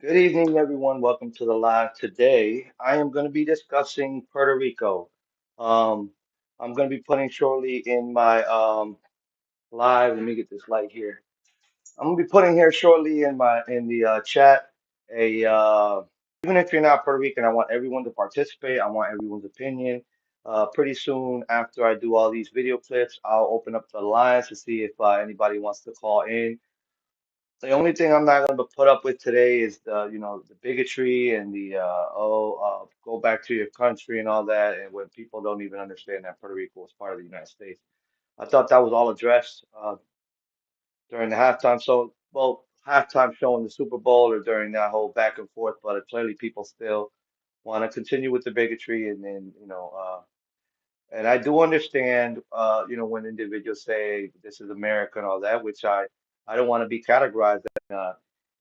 Good evening, everyone. Welcome to the live. Today, I am going to be discussing Puerto Rico. Um, I'm going to be putting shortly in my live. Let me get this light here. I'm going to be putting here shortly in the chat a even if you're not Puerto Rican, I want everyone to participate. I want everyone's opinion. Pretty soon after I do all these video clips, I'll open up the lines to see if anybody wants to call in. The only thing I'm not going to put up with today is the bigotry and go back to your country and all that, and when people don't even understand that Puerto Rico was part of the United States. I thought that was all addressed during the halftime. So, well, halftime show in the Super Bowl or during that whole back and forth, but clearly people still want to continue with the bigotry and then, and I do understand, when individuals say this is America and all that, which I don't want to be categorized.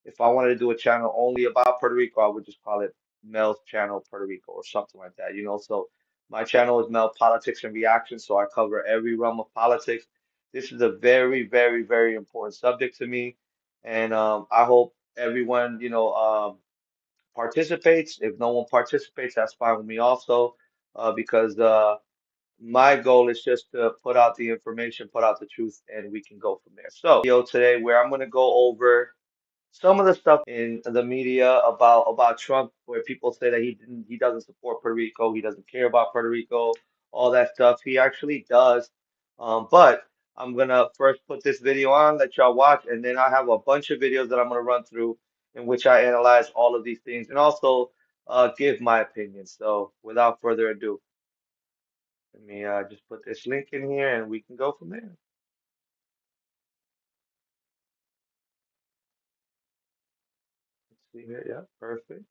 If I wanted to do a channel only about Puerto Rico, I would just call it Mel's Channel Puerto Rico or something like that. So my channel is Mel Politics and Reaction, so I cover every realm of politics. This is a very, very, very important subject to me, and I hope everyone, participates. If no one participates, that's fine with me also, because my goal is just to put out the information, put out the truth, and we can go from there. So, today where I'm going to go over some of the stuff in the media about Trump, where people say that he doesn't support Puerto Rico, he doesn't care about Puerto Rico, all that stuff. He actually does. But I'm gonna first put this video on that y'all watch, and then I have a bunch of videos that I'm gonna run through in which I analyze all of these things and also give my opinion. So without further ado, let me just put this link in here and we can go from there. Let's see here. Yeah, perfect.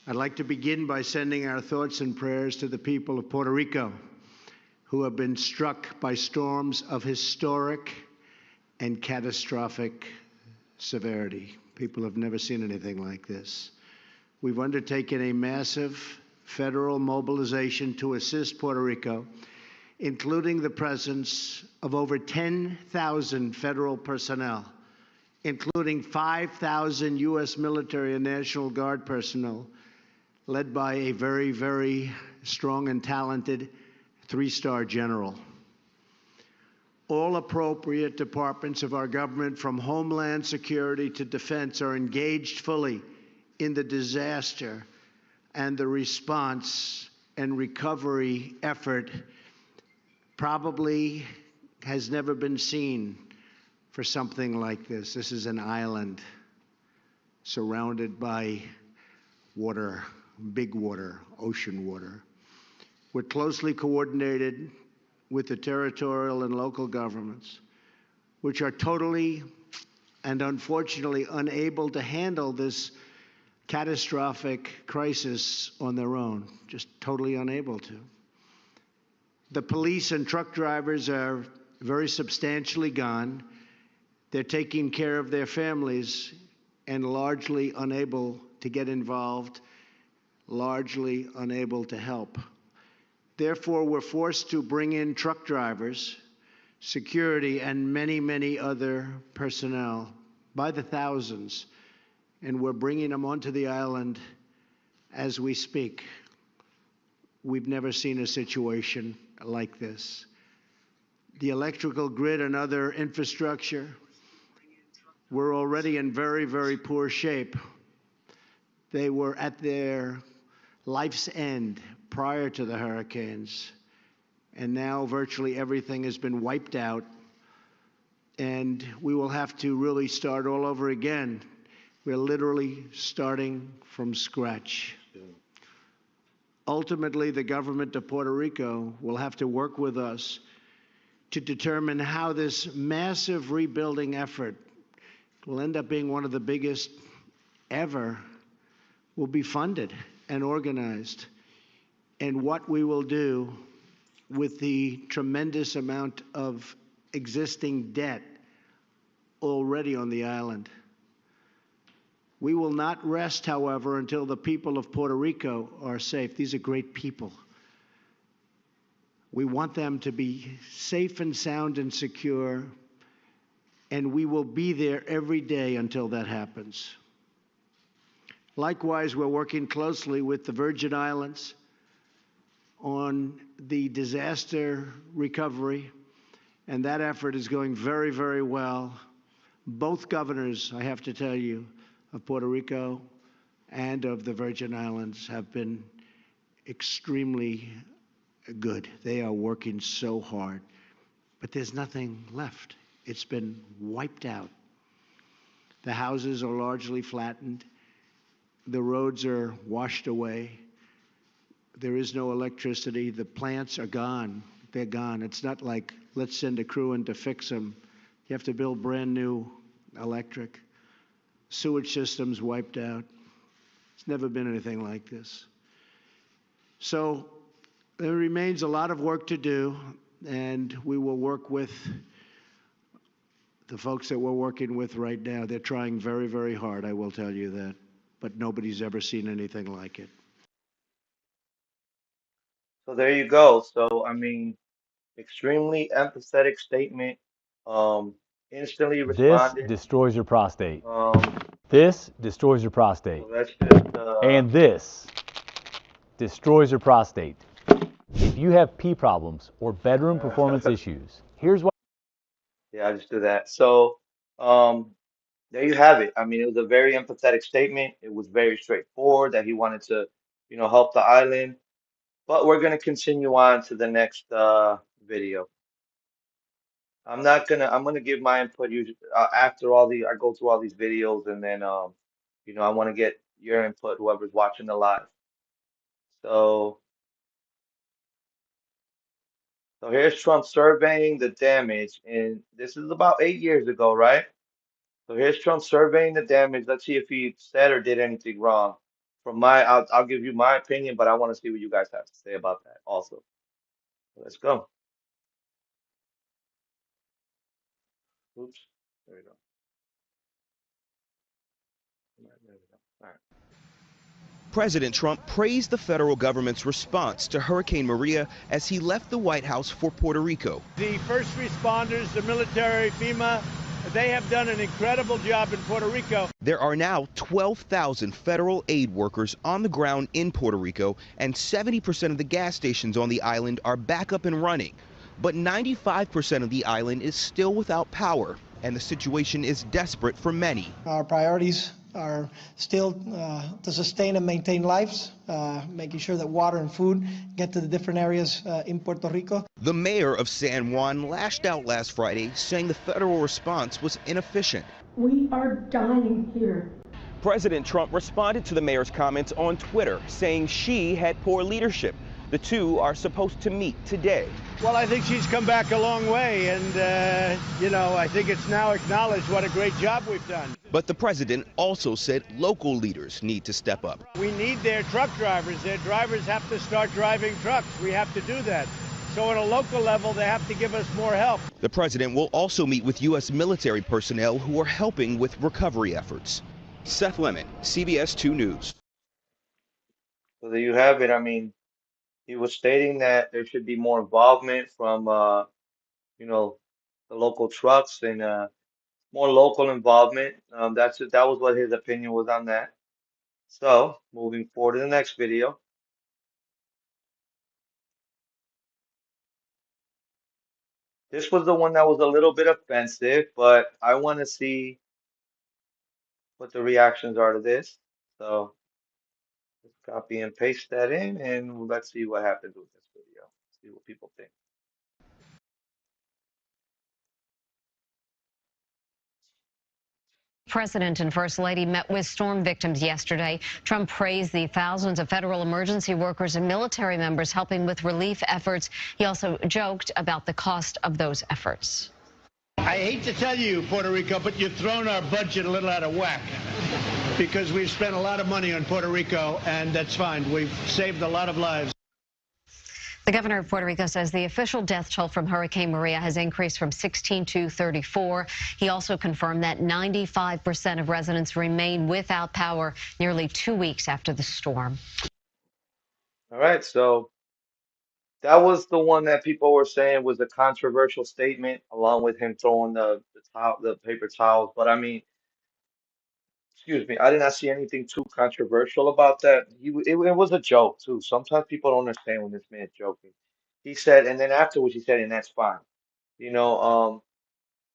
I'd like to begin by sending our thoughts and prayers to the people of Puerto Rico who have been struck by storms of historic and catastrophic severity. People have never seen anything like this. We've undertaken a massive federal mobilization to assist Puerto Rico, including the presence of over 10,000 federal personnel, including 5,000 U.S. military and National Guard personnel, led by a very, very strong and talented three-star general. All appropriate departments of our government, from Homeland Security to Defense, are engaged fully in the disaster and the response and recovery effort probably has never been seen for something like this. This is an island surrounded by water, big water, ocean water. We're closely coordinated with the territorial and local governments, which are totally and unfortunately unable to handle this catastrophic crisis on their own, just totally unable to. The police and truck drivers are very substantially gone. They're taking care of their families and largely unable to get involved, largely unable to help. Therefore, we're forced to bring in truck drivers, security, and many, many other personnel by the thousands, and we're bringing them onto the island as we speak. We've never seen a situation like this. The electrical grid and other infrastructure were already in very, very poor shape. They were at their life's end prior to the hurricanes, and now virtually everything has been wiped out, and we will have to really start all over again. We're literally starting from scratch. Ultimately, the government of Puerto Rico will have to work with us to determine how this massive rebuilding effort will end up being one of the biggest ever, will be funded and organized, and what we will do with the tremendous amount of existing debt already on the island. We will not rest, however, until the people of Puerto Rico are safe. These are great people. We want them to be safe and sound and secure, and we will be there every day until that happens. Likewise, we're working closely with the Virgin Islands on the disaster recovery, and that effort is going very, very well. Both governors, I have to tell you, of Puerto Rico and of the Virgin Islands have been extremely good. They are working so hard, but there's nothing left. It's been wiped out. The houses are largely flattened. The roads are washed away. There is no electricity. The plants are gone. They're gone. It's not like, let's send a crew in to fix them. You have to build brand new electric. Sewage systems wiped out. It's never been anything like this. So there remains a lot of work to do, and we will work with the folks that we're working with right now. They're trying very, very hard, I will tell you that, but nobody's ever seen anything like it. So there you go. So I mean, extremely empathetic statement. Um, Instantly This responded. destroys your prostate. Um, This destroys your prostate. so that's just And this destroys your prostate. If you have pee problems or bedroom performance issues, here's what. yeah, I just do that. So um, there you have it. I mean, it was a very empathetic statement. It was very straightforward that he wanted to, help the island. But we're gonna continue on to the next video. I'm gonna give my input usually after I go through all these videos, and then I want to get your input, whoever's watching the live. So so here's Trump surveying the damage, and this is about 8 years ago, right? So here's Trump surveying the damage. Let's see if he said or did anything wrong. I'll give you my opinion, but I want to see what you guys have to say about that also. Let's go. Oops. There we go. All right, there we go. All right. President Trump praised the federal government's response to Hurricane Maria as he left the White House for Puerto Rico. The first responders, the military, FEMA, they have done an incredible job in Puerto Rico. There are now 12,000 federal aid workers on the ground in Puerto Rico, and 70% of the gas stations on the island are back up and running. But 95% of the island is still without power, and the situation is desperate for many. Our priorities are still to sustain and maintain lives, making sure that water and food get to the different areas in Puerto Rico. The mayor of San Juan lashed out last Friday, saying the federal response was inefficient. We are dying here. President Trump responded to the mayor's comments on Twitter, saying she had poor leadership. The two are supposed to meet today. Well, I think she's come back a long way, and, I think it's now acknowledged what a great job we've done. But the president also said local leaders need to step up. We need their truck drivers. Their drivers have to start driving trucks. We have to do that. So at a local level, they have to give us more help. The president will also meet with U.S. military personnel who are helping with recovery efforts. Seth Lemon, CBS 2 News. So there you have it. I mean, he was stating that there should be more involvement from the local trucks and more local involvement. That was what his opinion was on that. So moving forward to the next video. This was the one that was a little bit offensive, but I want to see what the reactions are to this. So let's copy and paste that in, and let's see what happens with this video. See what people think. President and First Lady met with storm victims yesterday. Trump praised the thousands of federal emergency workers and military members helping with relief efforts. He also joked about the cost of those efforts. I hate to tell you, Puerto Rico, but you've thrown our budget a little out of whack because we've spent a lot of money on Puerto Rico, and that's fine. We've saved a lot of lives. The governor of Puerto Rico says the official death toll from Hurricane Maria has increased from 16 to 34. He also confirmed that 95% of residents remain without power nearly 2 weeks after the storm. All right, so that was the one that people were saying was a controversial statement, along with him throwing the paper towels. But I mean, excuse me, I did not see anything too controversial about that. It was a joke too. Sometimes people don't understand when this man's joking. He said, and then afterwards he said, and that's fine. You know,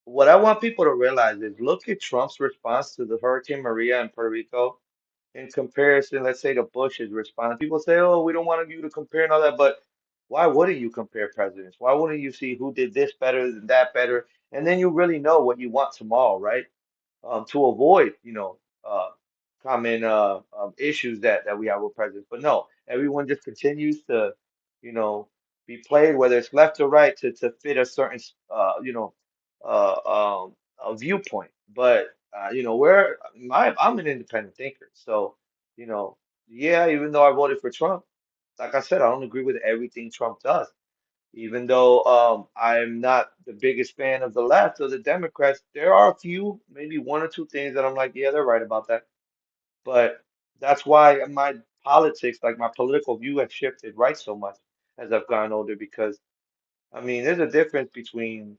what I want people to realize is look at Trump's response to the Hurricane Maria in Puerto Rico in comparison, let's say, to Bush's response. People say, oh, we don't want you to compare and all that, but why wouldn't you compare presidents? Why wouldn't you see who did this better than that better? And then you really know what you want tomorrow, right? To avoid, common issues that we have with presidents. But no, everyone just continues to, you know, be played, whether it's left or right, to fit a certain, uh, um, viewpoint. But I'm an independent thinker, so you know, yeah, even though I voted for Trump, like I said, I don't agree with everything Trump does. Even though I'm not the biggest fan of the left or the Democrats, there are a few, maybe one or two things that I'm like, yeah, they're right about that. But that's why my politics, like my political view, has shifted right so much as I've gotten older. Because I mean, there's a difference between,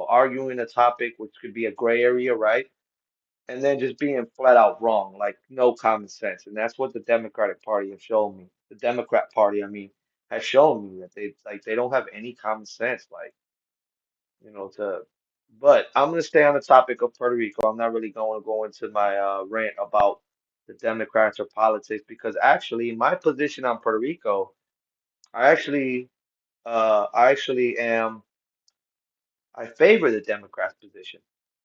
arguing a topic which could be a gray area, right? And then just being flat out wrong, like no common sense. And that's what the Democratic Party has shown me. The Democrat Party, I mean, has shown me that they don't have any common sense, like, to but I'm gonna stay on the topic of Puerto Rico. I'm not really going to go into my rant about the Democrats or politics because actually my position on Puerto Rico, I actually am I favor the Democrats' position.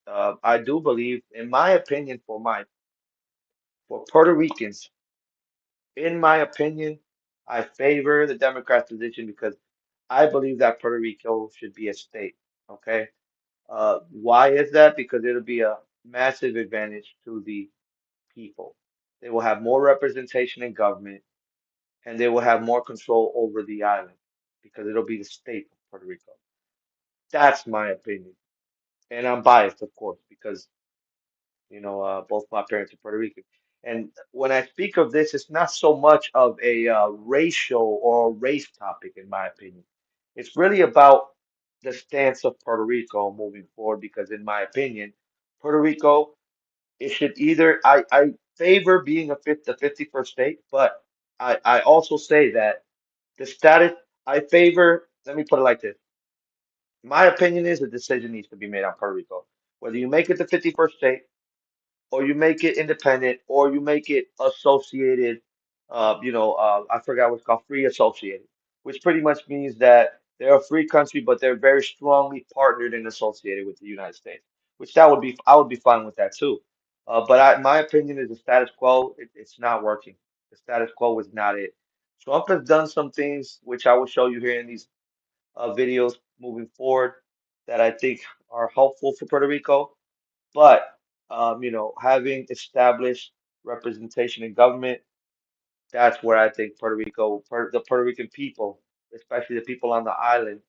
I do believe, in my opinion, for Puerto Ricans, in my opinion, I favor the Democrats' position because I believe that Puerto Rico should be a state. Okay. Why is that? Because it'll be a massive advantage to the people. They will have more representation in government and they will have more control over the island because it'll be the state of Puerto Rico. That's my opinion. And I'm biased, of course, because both my parents are Puerto Rican. And when I speak of this, it's not so much of a racial or race topic, in my opinion. It's really about the stance of Puerto Rico moving forward, because in my opinion, Puerto Rico, it should either, I favor being the 51st state, but I also say that the status, I favor, let me put it like this. My opinion is a decision needs to be made on Puerto Rico. Whether you make it the 51st state, or you make it independent, or you make it associated, I forgot what's called free associated, which pretty much means that they're a free country, but they're very strongly partnered and associated with the United States, which I would be fine with that too. But my opinion is the status quo, it's not working. The status quo is not it. Trump has done some things, which I will show you here in these videos moving forward, that I think are helpful for Puerto Rico. But having established representation in government, that's where I think the Puerto Rican people, especially the people on the island,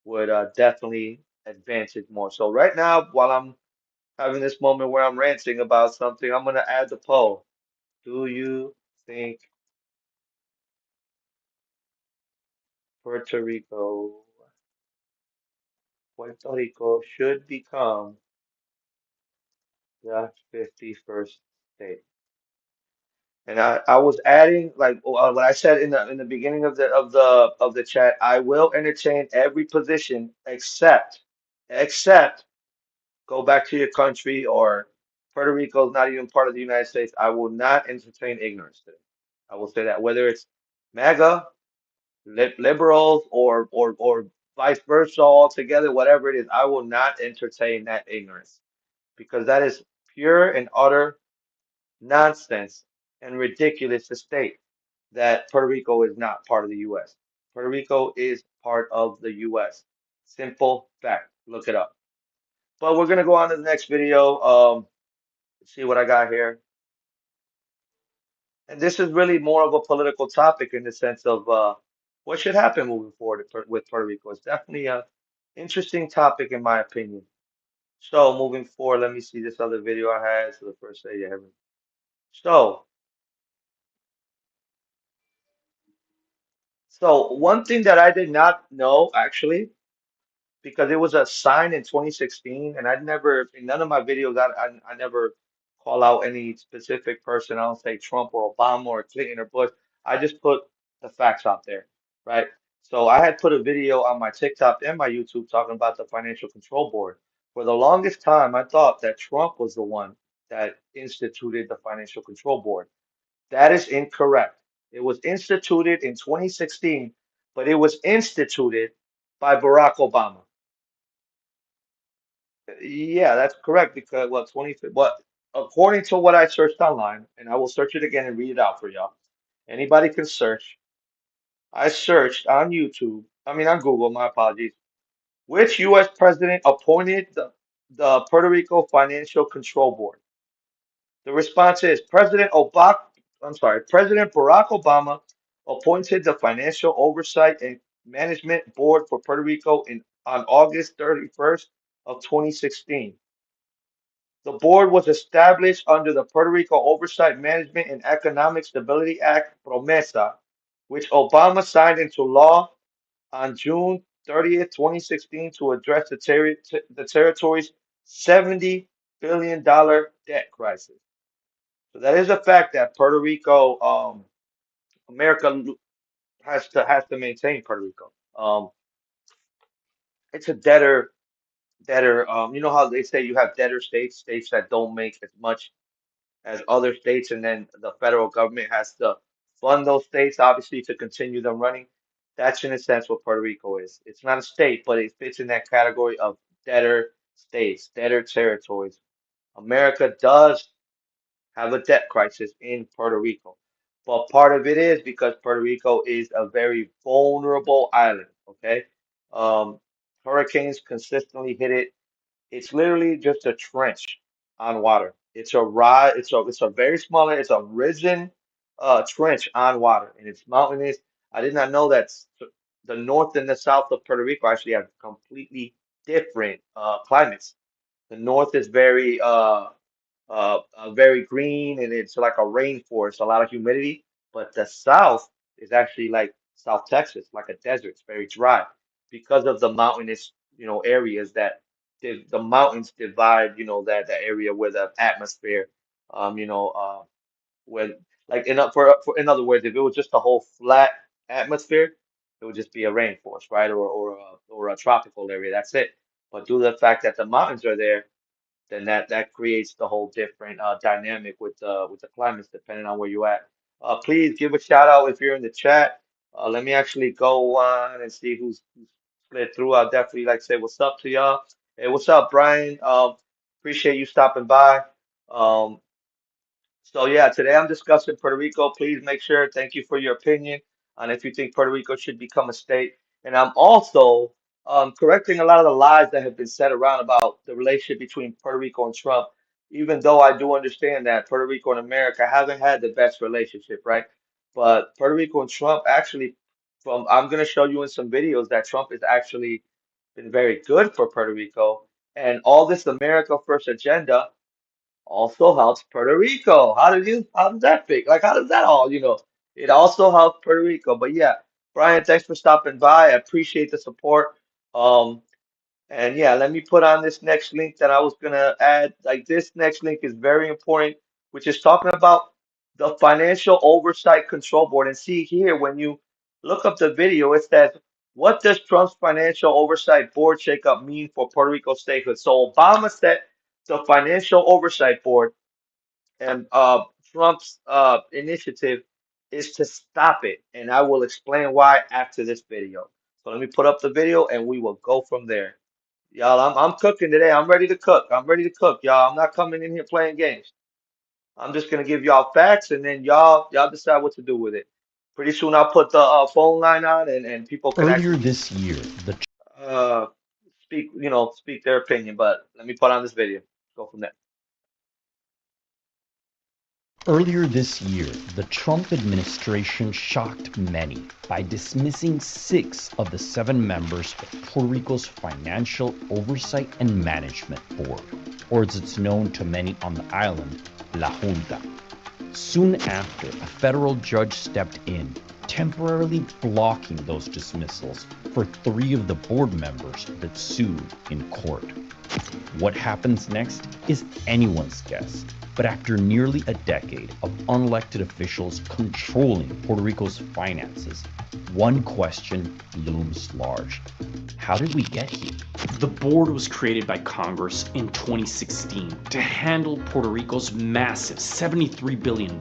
would definitely advance it more. So right now, while I'm having this moment where I'm ranting about something, I'm gonna add the poll. Do you think Puerto Rico, Puerto Rico should become the 51st state? And I was adding, like what I said in the beginning of the chat. I will entertain every position except go back to your country, or Puerto Rico is not even part of the United States. I will not entertain ignorance today. I will say that whether it's MAGA, liberals, or vice versa altogether, whatever it is, I will not entertain that ignorance, because that is pure and utter nonsense and ridiculous to state that Puerto Rico is not part of the U.S. Puerto Rico is part of the U.S. Simple fact. Look it up. But we're gonna go on to the next video. See what I got here. And this is really more of a political topic in the sense of what should happen moving forward with Puerto Rico. It's definitely a interesting topic in my opinion. So moving forward, let me see this other video I had. So the first day you have. So so one thing that I did not know actually, because it was a sign in 2016, and I'd never in none of my videos I never call out any specific person. I don't say Trump or Obama or Clinton or Bush. I just put the facts out there, right? So I had put a video on my TikTok and my YouTube talking about the Financial Control Board. For the longest time, I thought that Trump was the one that instituted the Financial Control Board. That is incorrect. It was instituted in 2016, but it was instituted by Barack Obama. Yeah, that's correct because what according to what I searched online, and I will search it again and read it out for y'all. Anybody can search. I searched on YouTube, I mean on Google, my apologies. Which US president appointed the Puerto Rico Financial Control Board? The response is President Barack Obama appointed the Financial Oversight and Management Board for Puerto Rico on August 31st of 2016. The board was established under the Puerto Rico Oversight Management and Economic Stability Act PROMESA, which Obama signed into law on June 30th, 2016 to address the territory's $70 billion debt crisis. So that is a fact that Puerto Rico, America has to maintain Puerto Rico. It's a debtor. You know how they say you have debtor states, states that don't make as much as other states, and then the federal government has to fund those states, obviously, to continue them running. That's in a sense what Puerto Rico is. It's not a state, but it fits in that category of debtor states, debtor territories. America does have a debt crisis in Puerto Rico. But part of it is because Puerto Rico is a very vulnerable island, okay? Um, Hurricanes consistently hit it. It's literally just a trench on water. It's a very small, it's a risen trench on water, and it's mountainous. I did not know that the north and the south of Puerto Rico actually have completely different climates. The north is very green, and it's like a rainforest, a lot of humidity. But the south is actually like South Texas, like a desert. It's very dry because of the mountainous, areas that the mountains divide, that area where the atmosphere, um, you know, uh, where like in other words, if it was just a whole flat atmosphere, it would just be a rainforest, right, or a tropical area. That's it. But due to the fact that the mountains are there, then that creates the whole different dynamic with the climates depending on where you're at. Please give a shout out if you're in the chat. Let me actually go on and see who's slid through. I'll definitely like say what's up to y'all. Hey, what's up, Brian? Appreciate you stopping by. Um, so yeah, today I'm discussing Puerto Rico. Please make sure, thank you for your opinion on if you think Puerto Rico should become a state. And I'm also correcting a lot of the lies that have been said around about the relationship between Puerto Rico and Trump, even though I do understand that Puerto Rico and America haven't had the best relationship, right? But Puerto Rico and Trump actually, I'm going to show you in some videos that Trump has actually been very good for Puerto Rico. And all this America First agenda also helps Puerto Rico. How does that fit? Like, how does that all, it also helps Puerto Rico. But yeah, Brian, thanks for stopping by. I appreciate the support. Um, and yeah, let me put on this next link that I was gonna add. Like, this next link is very important, which is talking about the Financial Oversight Control Board. And see here, when you look up the video, it says, what does Trump's Financial Oversight Board shakeup mean for Puerto Rico statehood? So Obama set the Financial Oversight Board, and Trump's initiative is to stop it. And I will explain why after this video. So let me put up the video and we will go from there. Y'all, I'm cooking today. I'm ready to cook. I'm ready to cook, y'all. I'm not coming in here playing games. I'm just gonna give y'all facts, and then y'all decide what to do with it. Pretty soon I'll put the phone line on, and people can Earlier actually this year, the uh speak their opinion. But let me put on this video. Go from there. Earlier this year, the Trump administration shocked many by dismissing 6 of the 7 members of Puerto Rico's Financial Oversight and Management Board, or as it's known to many on the island, La Junta. Soon after, a federal judge stepped in temporarily blocking those dismissals for 3 of the board members that sued in court. What happens next is anyone's guess, but after nearly a decade of unelected officials controlling Puerto Rico's finances, one question looms large. How did we get here? The board was created by Congress in 2016 to handle Puerto Rico's massive $73 billion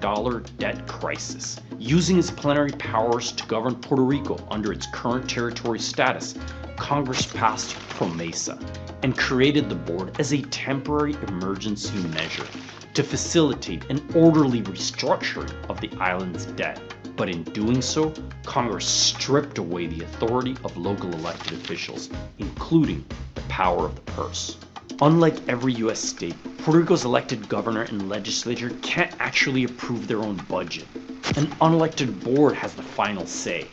debt crisis. Using its plenary powers to govern Puerto Rico under its current territory status, Congress passed PROMESA and created the board as a temporary emergency measure to facilitate an orderly restructuring of the island's debt. But in doing so, Congress stripped away the authority of local elected officials, including the power of the purse. Unlike every U.S. state, Puerto Rico's elected governor and legislature can't actually approve their own budget. An unelected board has the final say.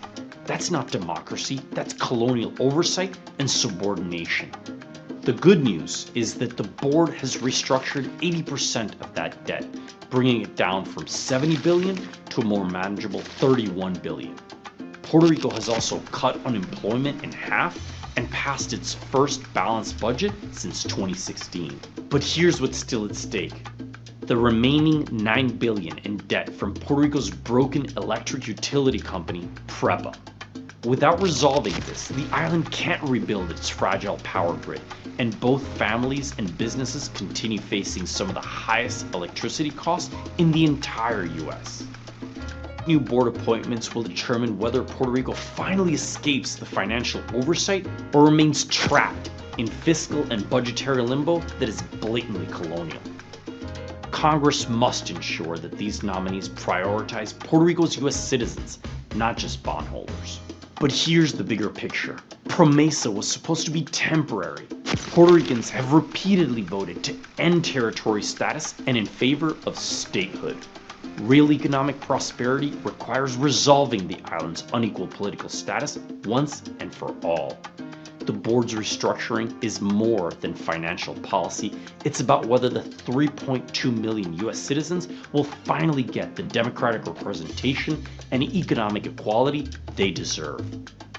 That's not democracy, that's colonial oversight and subordination. The good news is that the board has restructured 80% of that debt, bringing it down from $70 billion to a more manageable $31 billion. Puerto Rico has also cut unemployment in half and passed its first balanced budget since 2016. But here's what's still at stake. The remaining $9 billion in debt from Puerto Rico's broken electric utility company, PREPA. Without resolving this, the island can't rebuild its fragile power grid, and both families and businesses continue facing some of the highest electricity costs in the entire US. New board appointments will determine whether Puerto Rico finally escapes the financial oversight or remains trapped in fiscal and budgetary limbo that is blatantly colonial. Congress must ensure that these nominees prioritize Puerto Rico's US citizens, not just bondholders. But here's the bigger picture. PROMESA was supposed to be temporary. Puerto Ricans have repeatedly voted to end territory status and in favor of statehood. Real economic prosperity requires resolving the island's unequal political status once and for all. The board's restructuring is more than financial policy. It's about whether the 3.2 million US citizens will finally get the democratic representation and economic equality they deserve.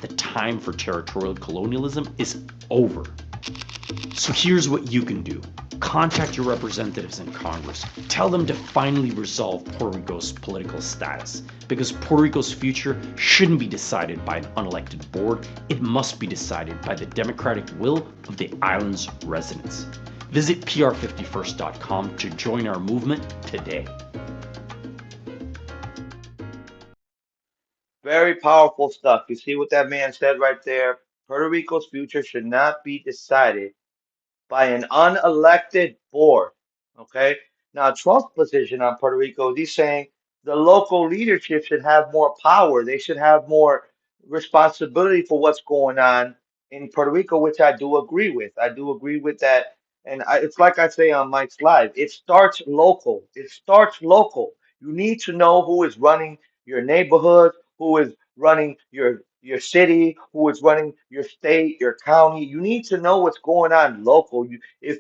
The time for territorial colonialism is over. So here's what you can do. Contact your representatives in Congress. Tell them to finally resolve Puerto Rico's political status, because Puerto Rico's future shouldn't be decided by an unelected board. It must be decided by the democratic will of the island's residents. Visit pr51st.com to join our movement today. Very powerful stuff. You see what that man said right there? Puerto Rico's future should not be decided by an unelected board. Okay. Now, Trump's position on Puerto Rico is he's saying the local leadership should have more power. They should have more responsibility for what's going on in Puerto Rico, which I do agree with. I do agree with that. And it's like I say on Mike's Live, it starts local. It starts local. You need to know who is running your neighborhood, who is running your city, who is running your state, your county. You need to know what's going on local. If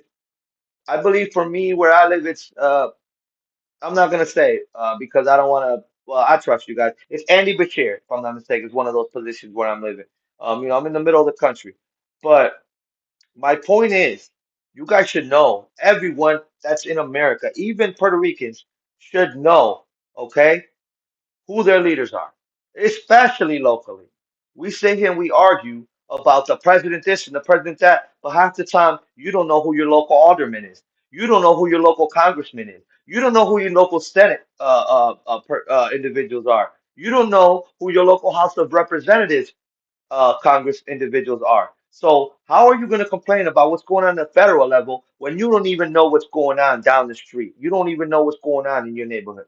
I believe for me where I live, it's I'm not gonna say because I don't want to. Well, I trust you guys. It's Andy Bashir, if I'm not mistaken. It's one of those positions where I'm living. I'm in the middle of the country, but my point is, you guys should know. Everyone that's in America, even Puerto Ricans, should know. Okay, who their leaders are, especially locally. We sit here and we argue about the president this and the president that, but half the time you don't know who your local alderman is. You don't know who your local congressman is. You don't know who your local Senate individuals are. You don't know who your local House of Representatives Congress individuals are. So how are you going to complain about what's going on at the federal level when you don't even know what's going on down the street? You don't even know what's going on in your neighborhood.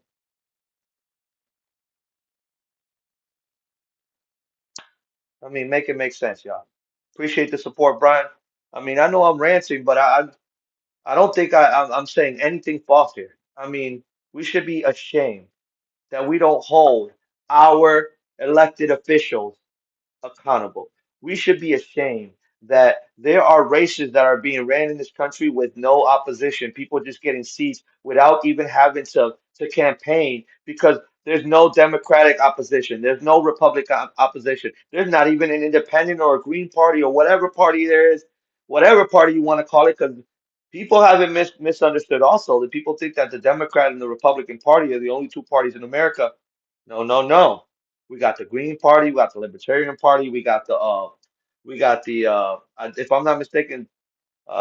I mean, make it make sense, y'all. Appreciate the support, Brian. I mean, I know I'm ranting, but I don't think I'm saying anything false here. I mean, we should be ashamed that we don't hold our elected officials accountable. We should be ashamed that there are races that are being ran in this country with no opposition, people just getting seats without even having to campaign because there's no Democratic opposition. There's no Republican opposition. There's not even an independent or a Green Party or whatever party there is, whatever party you want to call it, because people have it misunderstood also. That people think that the Democrat and the Republican Party are the only two parties in America. No, no, no. We got the Green Party, we got the Libertarian Party, if I'm not mistaken,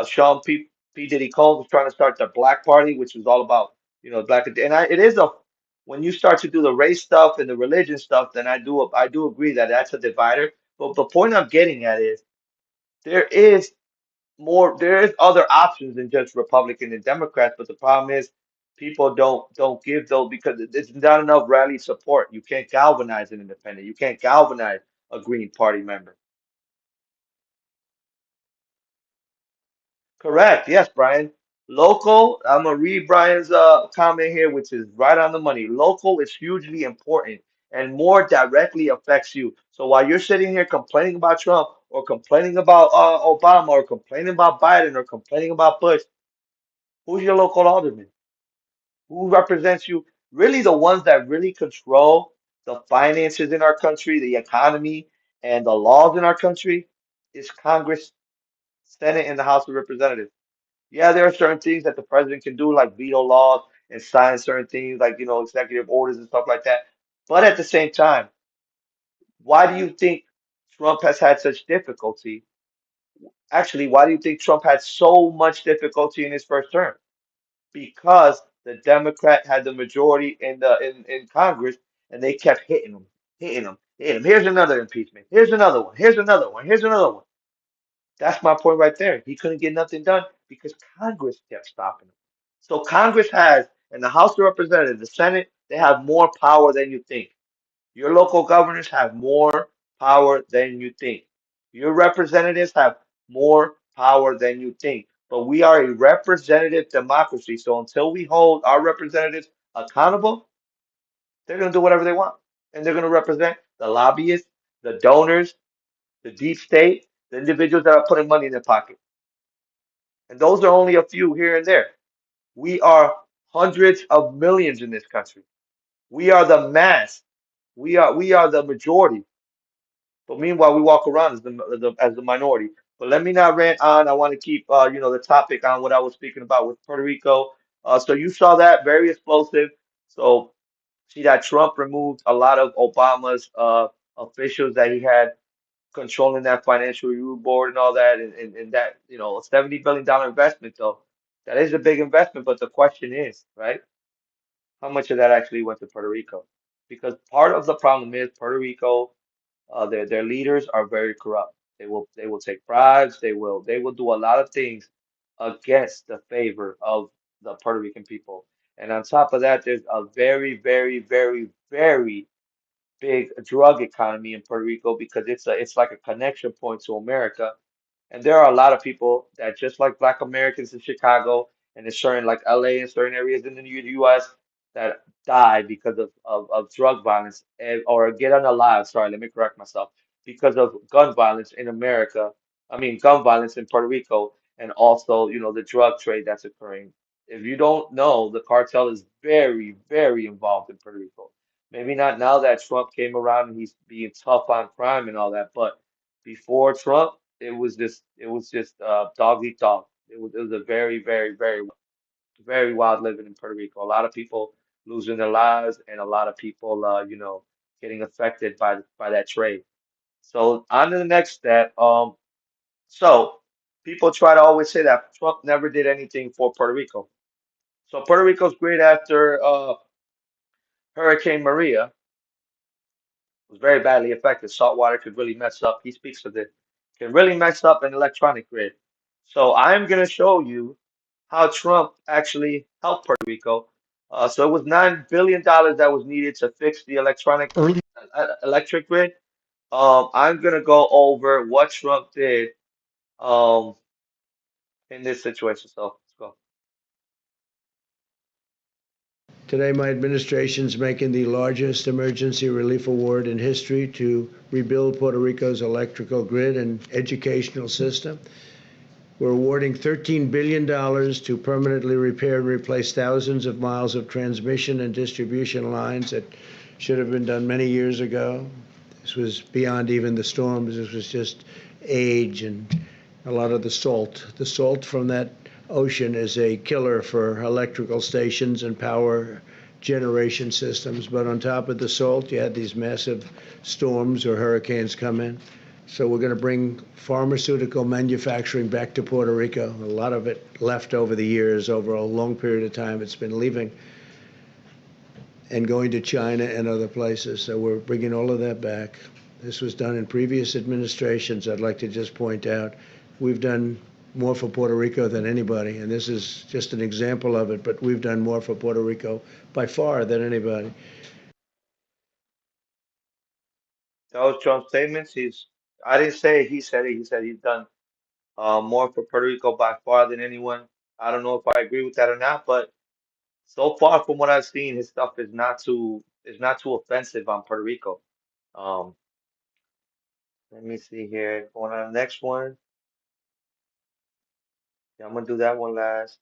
Sean P. Diddy Cole was trying to start the Black Party, which was all about, black, and it is a when you start to do the race stuff and the religion stuff, then I do agree that that's a divider. But the point I'm getting at is there is there is other options than just Republican and Democrats, but the problem is people don't give those because there's not enough rally support. You can't galvanize an independent. You can't galvanize a Green Party member. Correct. Yes, Brian. Local, I'm gonna read Brian's comment here, which is right on the money. Local is hugely important and more directly affects you. So while you're sitting here complaining about Trump or complaining about Obama or complaining about Biden or complaining about Bush, who's your local alderman? Who represents you? Really, the ones that really control the finances in our country, the economy, and the laws in our country is Congress, Senate, and the House of Representatives. Yeah, there are certain things that the president can do, like veto laws and sign certain things, like executive orders and stuff like that. But at the same time, why do you think Trump has had such difficulty? Actually, why do you think Trump had so much difficulty in his first term? Because the Democrat had the majority in Congress, and they kept hitting him, hitting him, hitting him. Here's another impeachment. Here's another one. Here's another one. Here's another one. That's my point right there. He couldn't get nothing done because Congress kept stopping him. So Congress has, and the House of Representatives, the Senate, they have more power than you think. Your local governors have more power than you think. Your representatives have more power than you think. But we are a representative democracy. So until we hold our representatives accountable, they're going to do whatever they want. And they're going to represent the lobbyists, the donors, the deep state, the individuals that are putting money in their pocket. And those are only a few here and there. We are hundreds of millions in this country. We are the mass. We are the majority. But meanwhile, we walk around as the minority. But let me not rant on. I want to keep the topic on what I was speaking about with Puerto Rico. So you saw that very explosive. So see that Trump removed a lot of Obama's officials that he had controlling that financial review board and all that, and that a $70 billion investment though. That is a big investment, but the question is, right? How much of that actually went to Puerto Rico? Because part of the problem is Puerto Rico, their leaders are very corrupt. They will take bribes. They will do a lot of things against the favor of the Puerto Rican people. And on top of that, there's a very, very, very, very big drug economy in Puerto Rico because it's like a connection point to America. And there are a lot of people that just like Black Americans in Chicago and in certain like LA and certain areas in the US that die because of drug violence or get unalive. Sorry, let me correct myself. Because of gun violence in America. I mean, gun violence in Puerto Rico and also, the drug trade that's occurring. If you don't know, the cartel is very, very involved in Puerto Rico. Maybe not now that Trump came around and he's being tough on crime and all that, but before Trump, it was just dog eat dog. It was a very, very, very, very wild living in Puerto Rico. A lot of people losing their lives and a lot of people getting affected by that trade. So on to the next step. So people try to always say that Trump never did anything for Puerto Rico. So Puerto Rico's great after Hurricane Maria was very badly affected. Salt water could really mess up. He speaks of it. Can really mess up an electronic grid. So I'm going to show you how Trump actually helped Puerto Rico. So it was $9 billion that was needed to fix the electric grid. I'm going to go over what Trump did um, in this situation. So let's go. Today, my administration is making the largest emergency relief award in history to rebuild Puerto Rico's electrical grid and educational system. We're awarding $13 billion to permanently repair and replace thousands of miles of transmission and distribution lines that should have been done many years ago. This was beyond even the storms. This was just age and a lot of the salt. The salt from that ocean is a killer for electrical stations and power generation systems. But on top of the salt, you had these massive storms or hurricanes come in. So we're going to bring pharmaceutical manufacturing back to Puerto Rico. A lot of it left over the years, over a long period of time. It's been leaving and going to China and other places. So we're bringing all of that back. This was done in previous administrations. I'd like to just point out we've done more for Puerto Rico than anybody, and this is just an example of it, but we've done more for Puerto Rico by far than anybody. Those Trump's statements. I didn't say he said it. He said he's done more for Puerto Rico by far than anyone. I don't know if I agree with that or not, but so far from what I've seen, his stuff is not too offensive on Puerto Rico. Um, Let me see here. Going on the next one. Yeah, I'm gonna do that one last.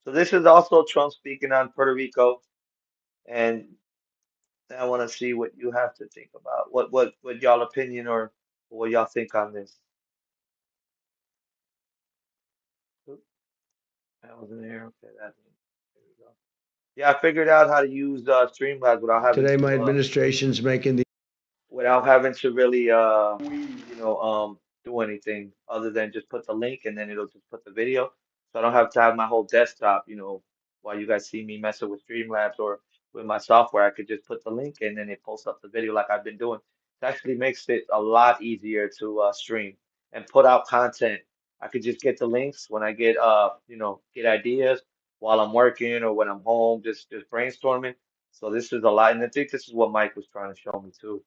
So this is also Trump speaking on Puerto Rico, and I want to see what you have to think about. What y'all opinion or what y'all think on this? Oop, that wasn't there. Okay, there we go. Yeah, I figured out how to use Streamlabs Today, my administration's making the without having to really do anything other than just put the link and then it'll just put the video. So I don't have to have my whole desktop, while you guys see me messing with Streamlabs or with my software, I could just put the link and then it posts up the video like I've been doing. It actually makes it a lot easier to stream and put out content. I could just get the links when I get ideas while I'm working or when I'm home, just brainstorming. So this is a lot, and I think this is what Mike was trying to show me too.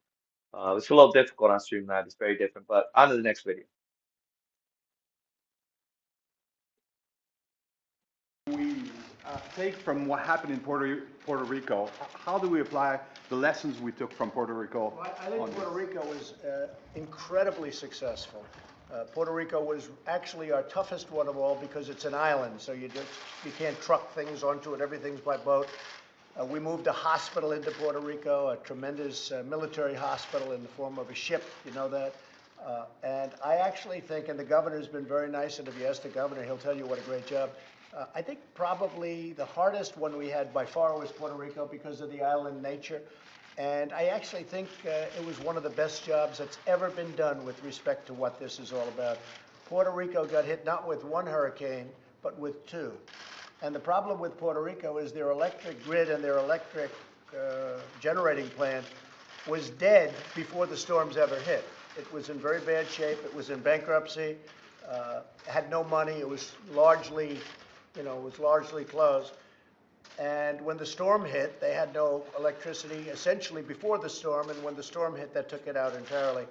It's a little difficult on Streamlabs. It's very different, but on to the next video. Take from what happened in Puerto Rico, how do we apply the lessons we took from Puerto Rico? Well, I think Puerto Rico was incredibly successful. Puerto Rico was actually our toughest one of all because it's an island, so you can't truck things onto it. Everything's by boat. We moved a hospital into Puerto Rico, a tremendous military hospital in the form of a ship. You know that. And I actually think, and the governor's been very nice, and if you ask the governor, he'll tell you what a great job. I think probably the hardest one we had by far was Puerto Rico because of the island nature. And I actually think it was one of the best jobs that's ever been done with respect to what this is all about. Puerto Rico got hit not with one hurricane, but with two. And the problem with Puerto Rico is their electric grid and their electric generating plant was dead before the storms ever hit. It was in very bad shape. It was in bankruptcy. Had no money. It was largely closed. And when the storm hit, they had no electricity essentially before the storm, and when the storm hit, that took it out entirely.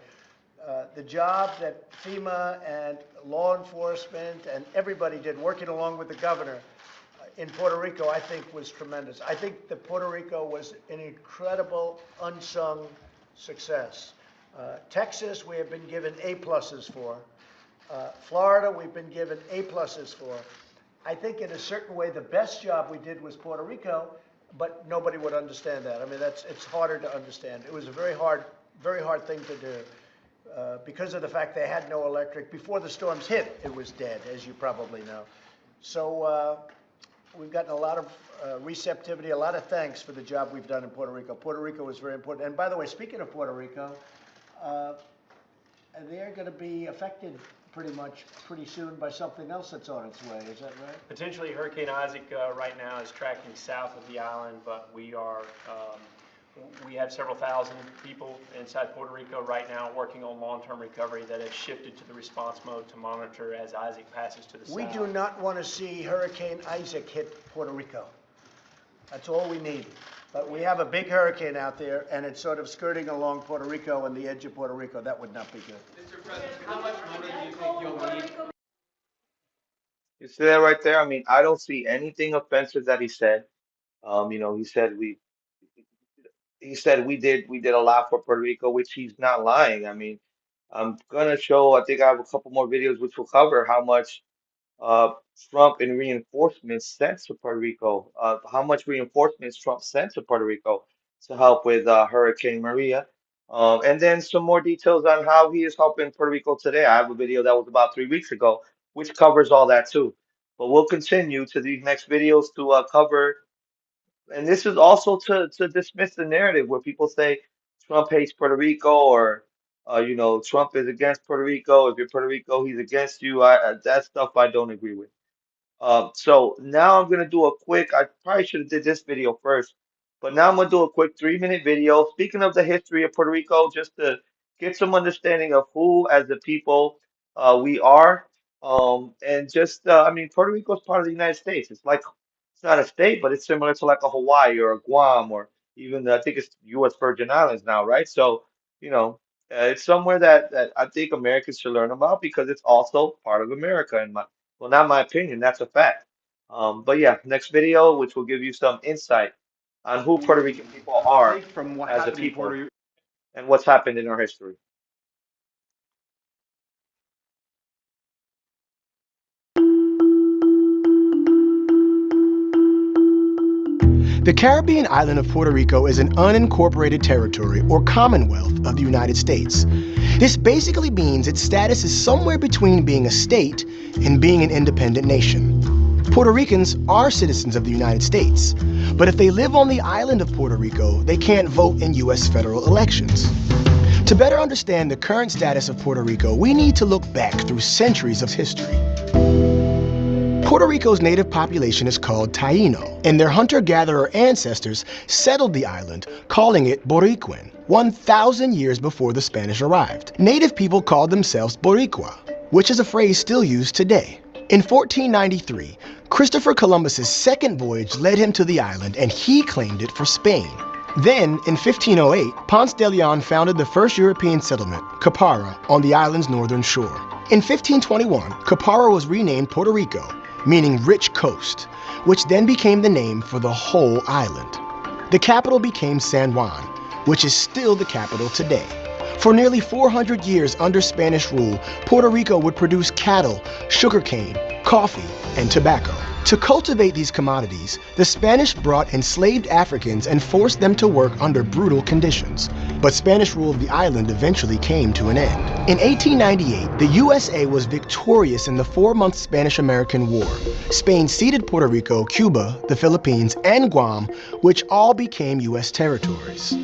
The job that FEMA and law enforcement and everybody did, working along with the governor in Puerto Rico, I think was tremendous. I think that Puerto Rico was an incredible unsung success. Texas, we have been given A-pluses for. Florida, we've been given A-pluses for. I think in a certain way, the best job we did was Puerto Rico, but nobody would understand that. I mean, it's harder to understand. It was a very hard thing to do because of the fact they had no electric. Before the storms hit, it was dead, as you probably know. So we've gotten a lot of receptivity, a lot of thanks for the job we've done in Puerto Rico. Puerto Rico was very important. And by the way, speaking of Puerto Rico, they're going to be affected pretty soon by something else that's on its way. Is that right? Potentially, Hurricane Isaac right now is tracking south of the island, but we have several thousand people inside Puerto Rico right now working on long-term recovery that have shifted to the response mode to monitor as Isaac passes to the south. We do not want to see Hurricane Isaac hit Puerto Rico. That's all we need. But we have a big hurricane out there, and it's sort of skirting along Puerto Rico and the edge of Puerto Rico. That would not be good. Mr. President, how much money do you think you'll need? You see that right there? I mean, I don't see anything offensive that he said. He said he said we did a lot for Puerto Rico, which he's not lying. I mean, I'm gonna show. I think I have a couple more videos which will cover how much uh, Trump and reinforcements sent to Puerto Rico. How much reinforcements Trump sent to Puerto Rico to help with Hurricane Maria. And then some more details on how he is helping Puerto Rico today. I have a video that was about 3 weeks ago, which covers all that too. But we'll continue to these next videos to cover, and this is also to dismiss the narrative where people say Trump hates Puerto Rico or Trump is against Puerto Rico. If you're Puerto Rico, he's against you. That stuff I don't agree with. So now I'm gonna do a quick. I probably should have did this video first, but now I'm gonna do a quick 3 minute video. Speaking of the history of Puerto Rico, just to get some understanding of who, as the people, we are. And just I mean, Puerto Rico is part of the United States. It's like it's not a state, but it's similar to like a Hawaii or a Guam or even I think it's U.S. Virgin Islands now, right? So you know, it's somewhere that I think Americans should learn about because it's also part of America in my well, not my opinion, that's a fact. But yeah, next video, which will give you some insight on who Puerto Rican people are Take from what as a happened in people Puerto and what's happened in our history. The Caribbean island of Puerto Rico is an unincorporated territory or commonwealth of the United States. This basically means its status is somewhere between being a state and being an independent nation. Puerto Ricans are citizens of the United States, but if they live on the island of Puerto Rico, they can't vote in U.S. federal elections. To better understand the current status of Puerto Rico, we need to look back through centuries of history. Puerto Rico's native population is called Taino, and their hunter-gatherer ancestors settled the island, calling it Boricuan, 1,000 years before the Spanish arrived. Native people called themselves Boricua, which is a phrase still used today. In 1493, Christopher Columbus's second voyage led him to the island, and he claimed it for Spain. Then, in 1508, Ponce de Leon founded the first European settlement, Capara, on the island's northern shore. In 1521, Capara was renamed Puerto Rico, meaning rich coast, which then became the name for the whole island. The capital became San Juan, which is still the capital today. For nearly 400 years under Spanish rule, Puerto Rico would produce cattle, sugarcane, coffee, and tobacco. To cultivate these commodities, the Spanish brought enslaved Africans and forced them to work under brutal conditions. But Spanish rule of the island eventually came to an end. In 1898, the USA was victorious in the 4-month Spanish-American War. Spain ceded Puerto Rico, Cuba, the Philippines, and Guam, which all became U.S. territories.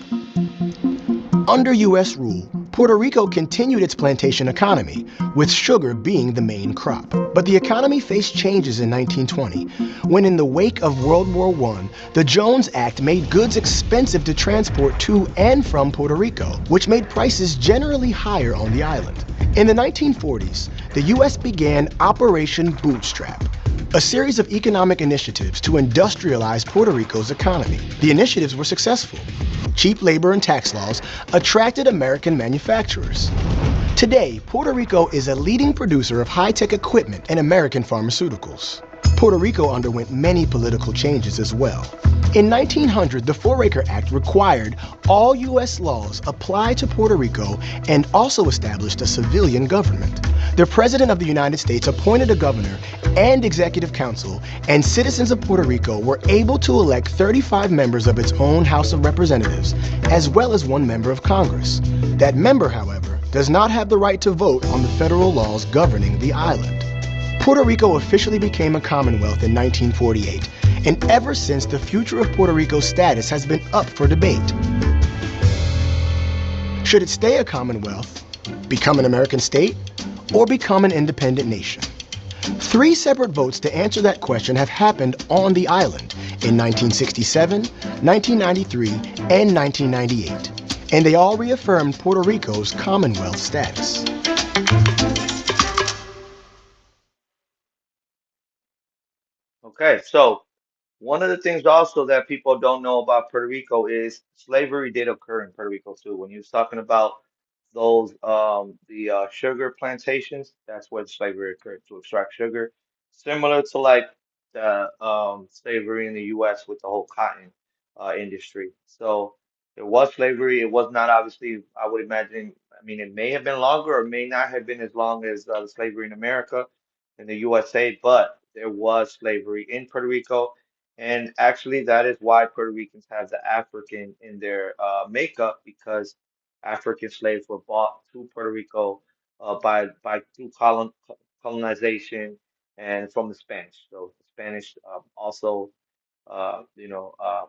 Under U.S. rule, Puerto Rico continued its plantation economy, with sugar being the main crop. But the economy faced changes in 1920, when in the wake of World War I, the Jones Act made goods expensive to transport to and from Puerto Rico, which made prices generally higher on the island. In the 1940s, the U.S. began Operation Bootstrap, a series of economic initiatives to industrialize Puerto Rico's economy. The initiatives were successful. Cheap labor and tax laws attracted American manufacturers. Today, Puerto Rico is a leading producer of high-tech equipment and American pharmaceuticals. Puerto Rico underwent many political changes as well. In 1900, the Four-Acre Act required all U.S. laws apply to Puerto Rico and also established a civilian government. The President of the United States appointed a governor and executive council, and citizens of Puerto Rico were able to elect 35 members of its own House of Representatives, as well as 1 member of Congress. That member, however, does not have the right to vote on the federal laws governing the island. Puerto Rico officially became a commonwealth in 1948, and ever since, the future of Puerto Rico's status has been up for debate. Should it stay a commonwealth, become an American state, or become an independent nation? 3 separate votes to answer that question have happened on the island in 1967, 1993, and 1998, and they all reaffirmed Puerto Rico's commonwealth status. Okay, so one of the things also that people don't know about Puerto Rico is slavery did occur in Puerto Rico too. When you was talking about those the sugar plantations, that's where slavery occurred to extract sugar, similar to like the slavery in the U.S. with the whole cotton industry. So There was slavery. It was not obviously, I would imagine, I mean, it may have been longer or may not have been as long as the slavery in America, in the USA, but there was slavery in Puerto Rico. And actually, that is why Puerto Ricans have the African in their makeup, because African slaves were brought to Puerto Rico by through colonization and from the Spanish. So the Spanish also, uh, you know, uh,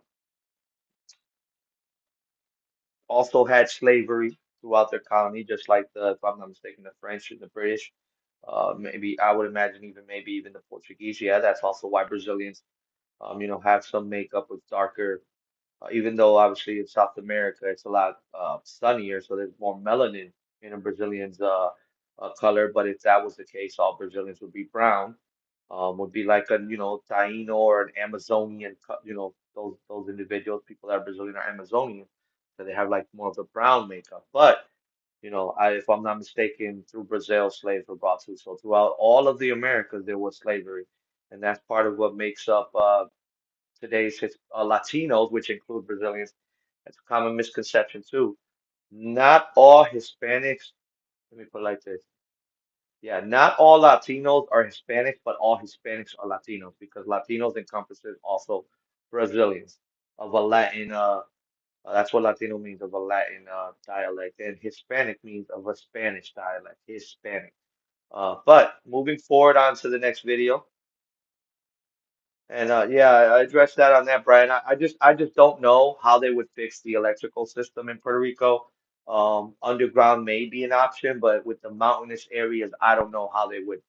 also had slavery throughout their colony, just like the, if I'm not mistaken, the French and the British. Maybe I would imagine even maybe even the Portuguese. Yeah, that's also why Brazilians, have some makeup with darker. Even though obviously in South America it's a lot sunnier, so there's more melanin in a Brazilian's color. But if that was the case, all Brazilians would be brown. Would be like a Taino or an Amazonian, those individuals, people that are Brazilian or Amazonian, so they have like more of the brown makeup. But if I'm not mistaken, through Brazil, slaves were brought to. So throughout all of the Americas, there was slavery, and that's part of what makes up today's Latinos, which include Brazilians. That's a common misconception too. Not all Hispanics. Let me put it like this. Yeah, not all Latinos are Hispanics, but all Hispanics are Latinos, because Latinos encompasses also Brazilians of a Latin. That's what Latino means, of a Latin dialect, and Hispanic means of a Spanish dialect, Hispanic. But moving forward on to the next video, and yeah, I addressed that on that, Brian. I just don't know how they would fix the electrical system in Puerto Rico. Underground may be an option, but with the mountainous areas, I don't know how they would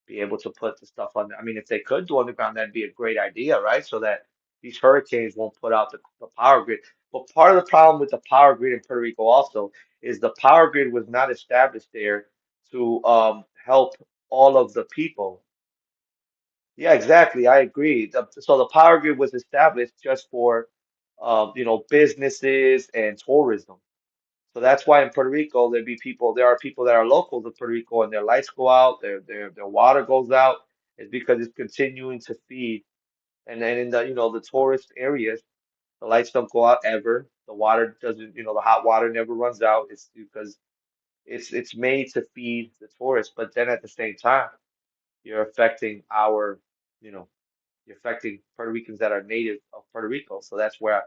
be able to put the stuff on. I mean, if they could do underground, that'd be a great idea, right? So that these hurricanes won't put out the power grid. But part of the problem with the power grid in Puerto Rico also is the power grid was not established there to help all of the people. Yeah, exactly. I agree. So the power grid was established just for businesses and tourism. So that's why in Puerto Rico there are people that are local to Puerto Rico, and their lights go out, their water goes out. It's because it's continuing to feed. And then in the tourist areas, the lights don't go out ever. The water doesn't, the hot water never runs out. It's because it's made to feed the tourists. But then at the same time, you're affecting you know, you're affecting Puerto Ricans that are native of Puerto Rico. So that's where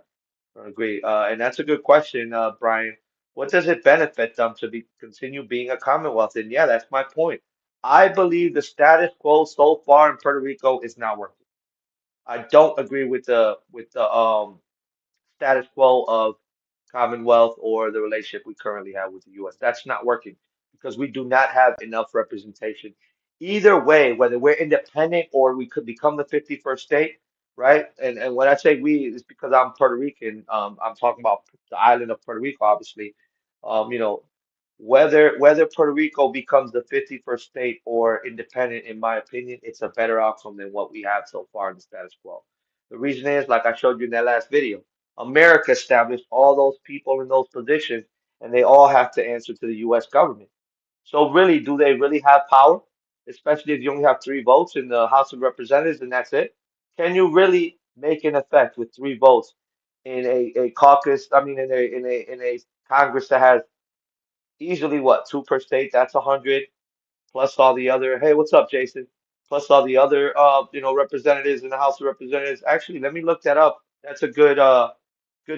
I agree. And that's a good question, Brian. What does it benefit them to be continue being a Commonwealth? And yeah, that's my point. I believe the status quo so far in Puerto Rico is not working. I don't agree with the status quo of Commonwealth or the relationship we currently have with the US. That's not working because we do not have enough representation. Either way, whether we're independent or we could become the 51st state, right? And when I say we, it's because I'm Puerto Rican. I'm talking about the island of Puerto Rico, obviously. Um, you know, whether Puerto Rico becomes the 51st state or independent, in my opinion, it's a better outcome than what we have so far in the status quo. The reason is, like I showed you in that last video, America established all those people in those positions, and they all have to answer to the U.S. government. So really, do they really have power? Especially if you only have three votes in the House of Representatives and that's it. Can you really make an effect with three votes in a caucus? I mean, in a Congress that has easily what, two per state? That's 100 plus all the other. Hey, what's up, Jason? Plus all the other representatives in the House of Representatives. Actually, let me look that up. That's a good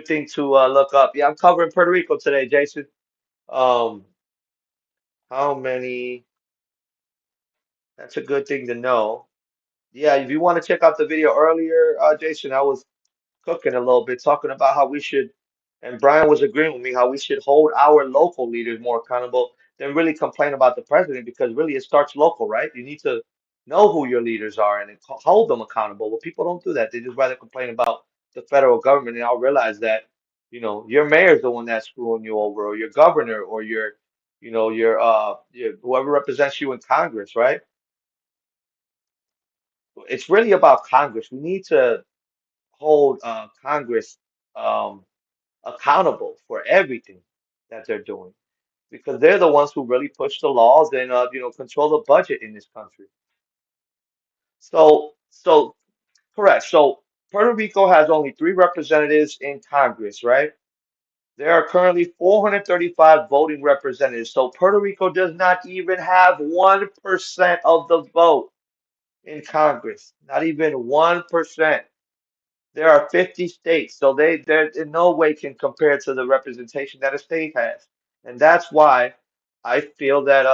thing to look up. Yeah, I'm covering Puerto Rico today, Jason. Um, how many? That's a good thing to know. Yeah, if you want to check out the video earlier, Jason, I was cooking a little bit, talking about how we should, and Brian was agreeing with me, how we should hold our local leaders more accountable than really complain about the president, because really it starts local, right? You need to know who your leaders are and then hold them accountable. But people don't do that. They just rather complain about the federal government, and I'll realize that, your mayor's the one that's screwing you over, or your governor, or your whoever represents you in Congress, right? It's really about Congress. We need to hold Congress um, accountable for everything that they're doing, because they're the ones who really push the laws and control the budget in this country. So correct. So Puerto Rico has only three representatives in Congress, right? There are currently 435 voting representatives, so Puerto Rico does not even have 1% of the vote in Congress. Not even 1%. There are 50 states, so they're in no way can compare to the representation that a state has. And that's why I feel that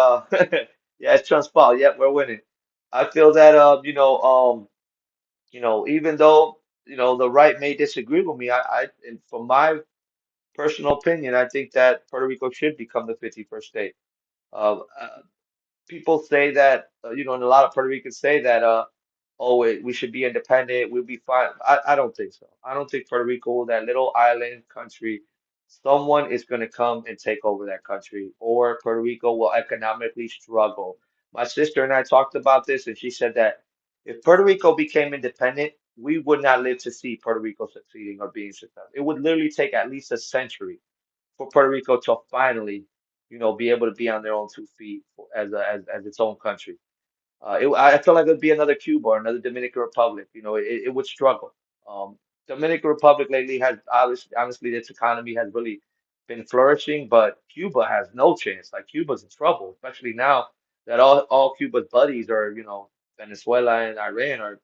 yeah, it's Trump's fault. Yeah, we're winning. I feel that even though, the right may disagree with me, and from my personal opinion, I think that Puerto Rico should become the 51st state. People say that, and a lot of Puerto Ricans say that, oh, we should be independent, we'll be fine. I don't think so. I don't think Puerto Rico, that little island country, someone is going to come and take over that country, or Puerto Rico will economically struggle. My sister and I talked about this, and she said that if Puerto Rico became independent, we would not live to see Puerto Rico succeeding or being successful. It would literally take at least a century for Puerto Rico to finally, be able to be on their own 2 feet as its own country. I feel like it would be another Cuba or another Dominican Republic. It would struggle. Dominican Republic lately has honestly, its economy has really been flourishing, but Cuba has no chance. Like Cuba's in trouble, especially now that all Cuba's buddies are, Venezuela and Iran are,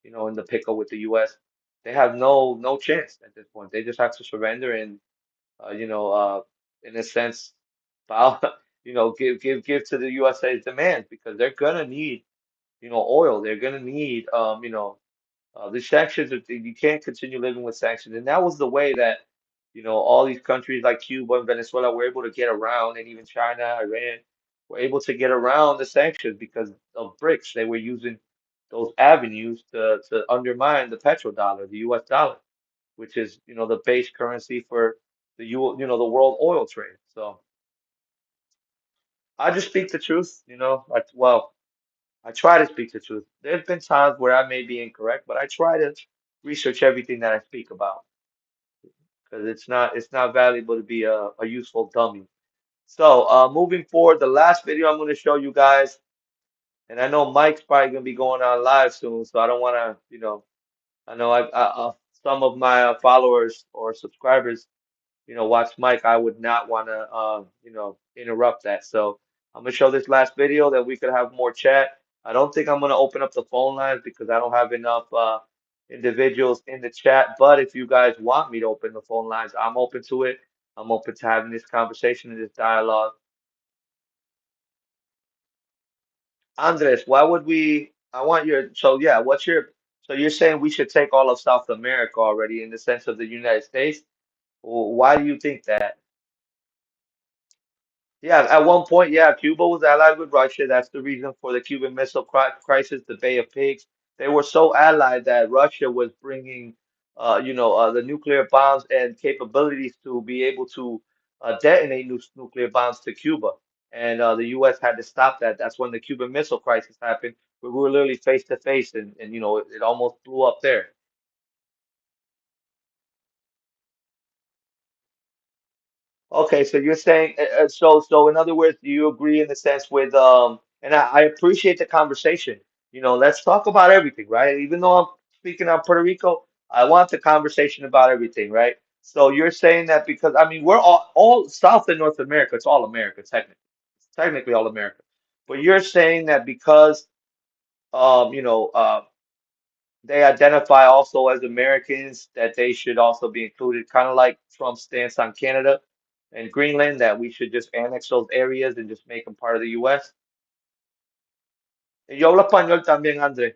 in the pickle with the U.S. They have no chance at this point. They just have to surrender and uh, you know, uh, in a sense, bow, give to the USA's demands because they're gonna need, oil. They're gonna need, the sanctions. You can't continue living with sanctions, and that was the way that, all these countries like Cuba and Venezuela were able to get around, and even China, Iran were able to get around the sanctions because of BRICS. They were using those avenues to undermine the petrodollar, the U.S. dollar, which is, the base currency for the world oil trade. So I just speak the truth, like, well, I try to speak the truth. There's been times where I may be incorrect, but I try to research everything that I speak about because it's not valuable to be a useful dummy. So moving forward, the last video I'm going to show you guys, and I know Mike's probably going to be going on live soon, so I don't want to, I know some of my followers or subscribers watch Mike, I would not want to, interrupt that. So I'm gonna show this last video that we could have more chat. I don't think I'm gonna open up the phone lines because I don't have enough individuals in the chat. But if you guys want me to open the phone lines, I'm open to it. I'm open to having this conversation and this dialogue. Andres, why would we? I want your. So yeah, what's your? So you're saying we should take all of South America already in the sense of the United States? Why do you think that? Yeah, at one point, yeah, Cuba was allied with Russia. That's the reason for the Cuban Missile Crisis, the Bay of Pigs. They were so allied that Russia was bringing, the nuclear bombs and capabilities to be able to detonate nuclear bombs to Cuba. And the U.S. had to stop that. That's when the Cuban Missile Crisis happened, where we were literally face to face, and it almost blew up there. Okay, so you're saying so in other words, do you agree in the sense with and I appreciate the conversation. Let's talk about everything, right? Even though I'm speaking on Puerto Rico, I want the conversation about everything, right? So you're saying that because I mean we're all South and North America, it's all America technically. It's technically all America. But you're saying that because they identify also as Americans, that they should also be included, kind of like Trump's stance on Canada and Greenland, that we should just annex those areas and just make them part of the U.S. Y yo hablo español también, Andres.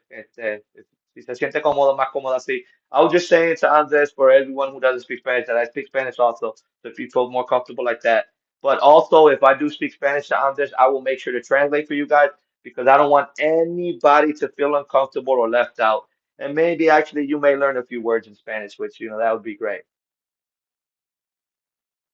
Si se siente cómodo, más cómodo así. I was just saying to Andres, for everyone who doesn't speak Spanish, that I speak Spanish also, so if you feel more comfortable like that. But also, if I do speak Spanish to Andres, I will make sure to translate for you guys because I don't want anybody to feel uncomfortable or left out. And maybe actually you may learn a few words in Spanish, which, that would be great.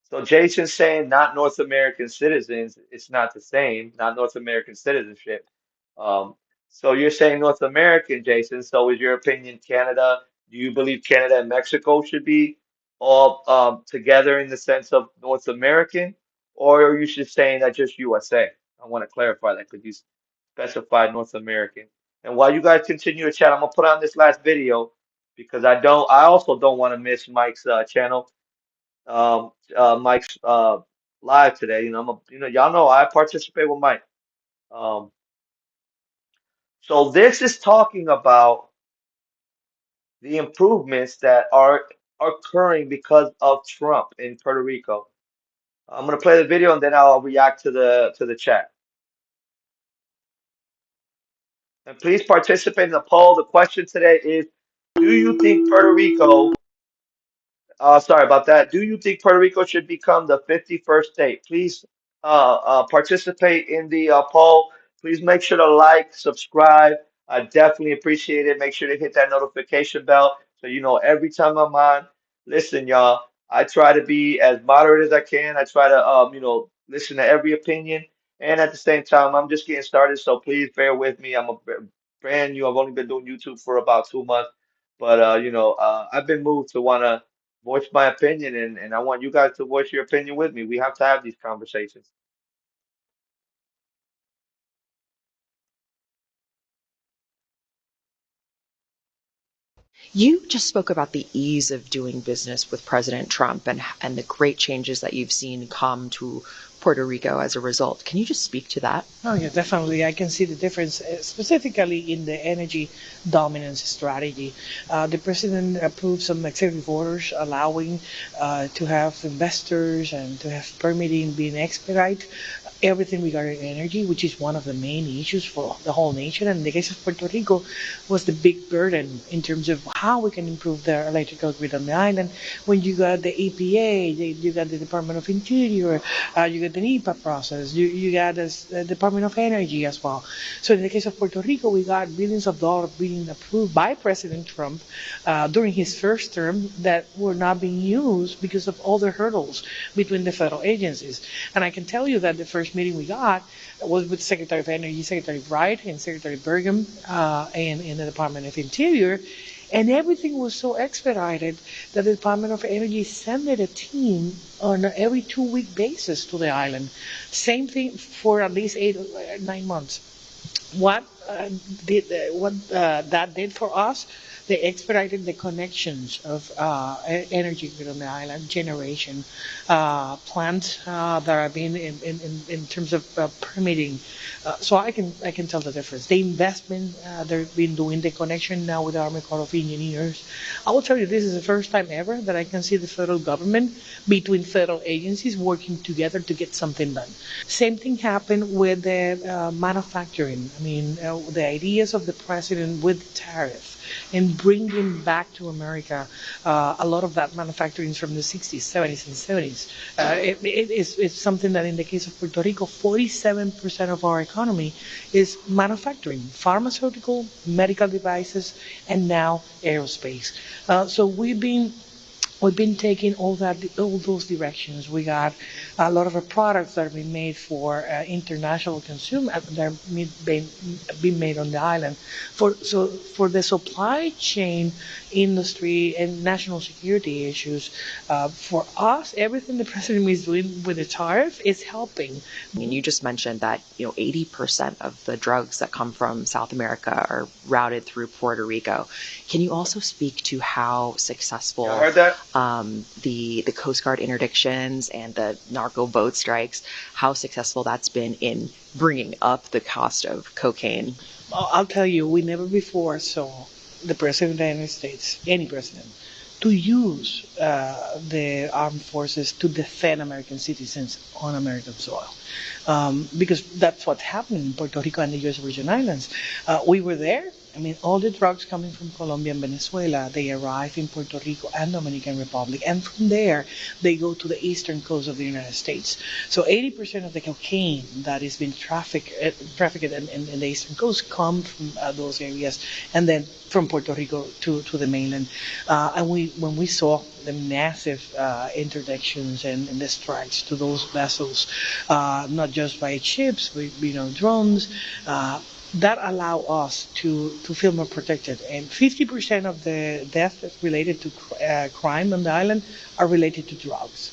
So Jason's saying not North American citizens. It's not the same, not North American citizenship. Um, so you're saying North American, Jason. So is your opinion Canada? Do you believe Canada and Mexico should be all together in the sense of North American? Or are you just saying that just USA? I want to clarify that because you specified North American. And while you guys continue to chat, I'm gonna put on this last video because I also don't want to miss Mike's channel. Mike's live today. Y'all know I participate with Mike. Um, so this is talking about the improvements that are occurring because of Trump in Puerto Rico. I'm gonna play the video and then I'll react to the chat. And please participate in the poll. The question today is, do you think Puerto Rico sorry about that. Do you think Puerto Rico should become the 51st state? Please participate in the poll. Please make sure to like, subscribe. I definitely appreciate it. Make sure to hit that notification bell so you know every time I'm on. Listen, y'all, I try to be as moderate as I can. I try to, listen to every opinion. And at the same time, I'm just getting started, so please bear with me. I'm a brand new. I've only been doing YouTube for about 2 months, but I've been moved to want to voice my opinion, and I want you guys to voice your opinion with me. We have to have these conversations. You just spoke about the ease of doing business with President Trump and the great changes that you've seen come to Puerto Rico as a result. Can you just speak to that? Oh, yeah, definitely. I can see the difference, specifically in the energy dominance strategy. The president approved some executive orders allowing to have investors and to have permitting being expedite everything regarding energy, which is one of the main issues for the whole nation. And in the case of Puerto Rico, was the big burden in terms of how we can improve the electrical grid on the island. When you got the EPA, you got the Department of Interior, you got the NEPA process, you got the Department of Energy as well. So in the case of Puerto Rico, we got billions of dollars being approved by President Trump during his first term that were not being used because of all the hurdles between the federal agencies. And I can tell you that the first meeting we got was with Secretary of Energy, Secretary Wright, and Secretary Burgum, and in the Department of Interior. And everything was so expedited that the Department of Energy sent a team on an every 2-week basis to the island. Same thing for at least 9 months. What that did for us, they expedited the connections of energy grid on the island, generation plants that are being in terms of permitting. So I can tell the difference. The investment they've been doing, the connection now with the Army Corps of Engineers. I will tell you, this is the first time ever that I can see the federal government between federal agencies working together to get something done. Same thing happened with the manufacturing. I mean, the ideas of the president with the tariff and bringing back to America a lot of that manufacturing from the 60s, 70s, and 70s. It's something that in the case of Puerto Rico, 47% of our economy is manufacturing, pharmaceutical, medical devices, and now aerospace. So we've been taking all those directions. We got a lot of our products that are being made for international consumer that are being made on the island. For the supply chain industry and national security issues, for us, everything the president is doing with the tariff is helping. And you just mentioned that 80% of the drugs that come from South America are routed through Puerto Rico. Can you also speak to how successful the Coast Guard interdictions and the narco boat strikes, how successful that's been in bringing up the cost of cocaine? I'll tell you, we never before saw the President of the United States, any president, to use the armed forces to defend American citizens on American soil. Because that's what happened in Puerto Rico and the U.S. Virgin Islands. We were there. I mean, all the drugs coming from Colombia and Venezuela, they arrive in Puerto Rico and Dominican Republic, and from there they go to the eastern coast of the United States. So 80% of the cocaine that is being trafficked in the eastern coast come from those areas, and then from Puerto Rico to the mainland. And when we saw the massive interdictions and the strikes to those vessels, not just by ships, but drones, that allow us to feel more protected. And 50% of the deaths related to crime on the island are related to drugs.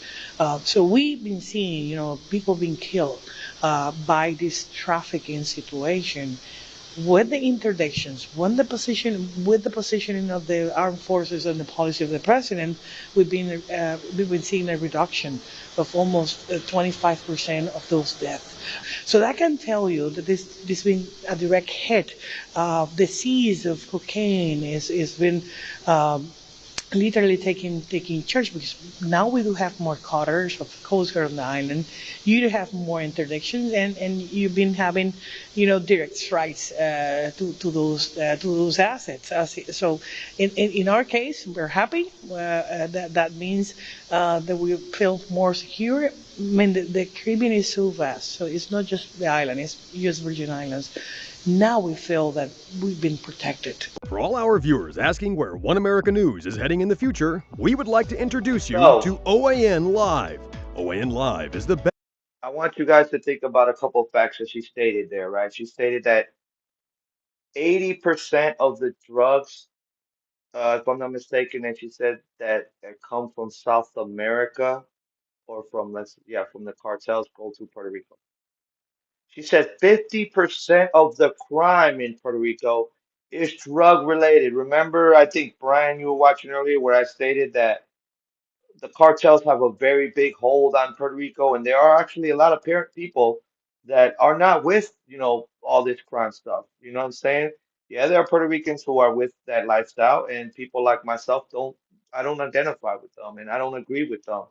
So we've been seeing, people being killed by this trafficking situation with the interdictions, when the position, with the positioning of the armed forces and the policy of the president, we've been seeing a reduction of almost 25% of those deaths. So that can tell you that this been a direct hit. The seas of cocaine is been literally taking charge, because now we do have more cutters of Coast Guard on the island. You do have more interdictions, and you've been having, direct strikes to those assets. So, in our case, we're happy. That means that we feel more secure. I mean, the Caribbean is so vast, so it's not just the island; it's just Virgin Islands. Now we feel that we've been protected. For all our viewers asking where One America News is heading in the future, we would like to introduce you to OAN Live. OAN Live is the best. I want you guys to think about a couple of facts that she stated there, right? She stated that 80% of the drugs, if I'm not mistaken, and she said that come from South America or from, from the cartels go to Puerto Rico. She said 50% of the crime in Puerto Rico is drug related. Remember, I think, Brian, you were watching earlier where I stated that the cartels have a very big hold on Puerto Rico, and there are actually a lot of parent people that are not with, all this crime stuff. You know what I'm saying? Yeah, there are Puerto Ricans who are with that lifestyle, and people like myself I don't identify with them, and I don't agree with them.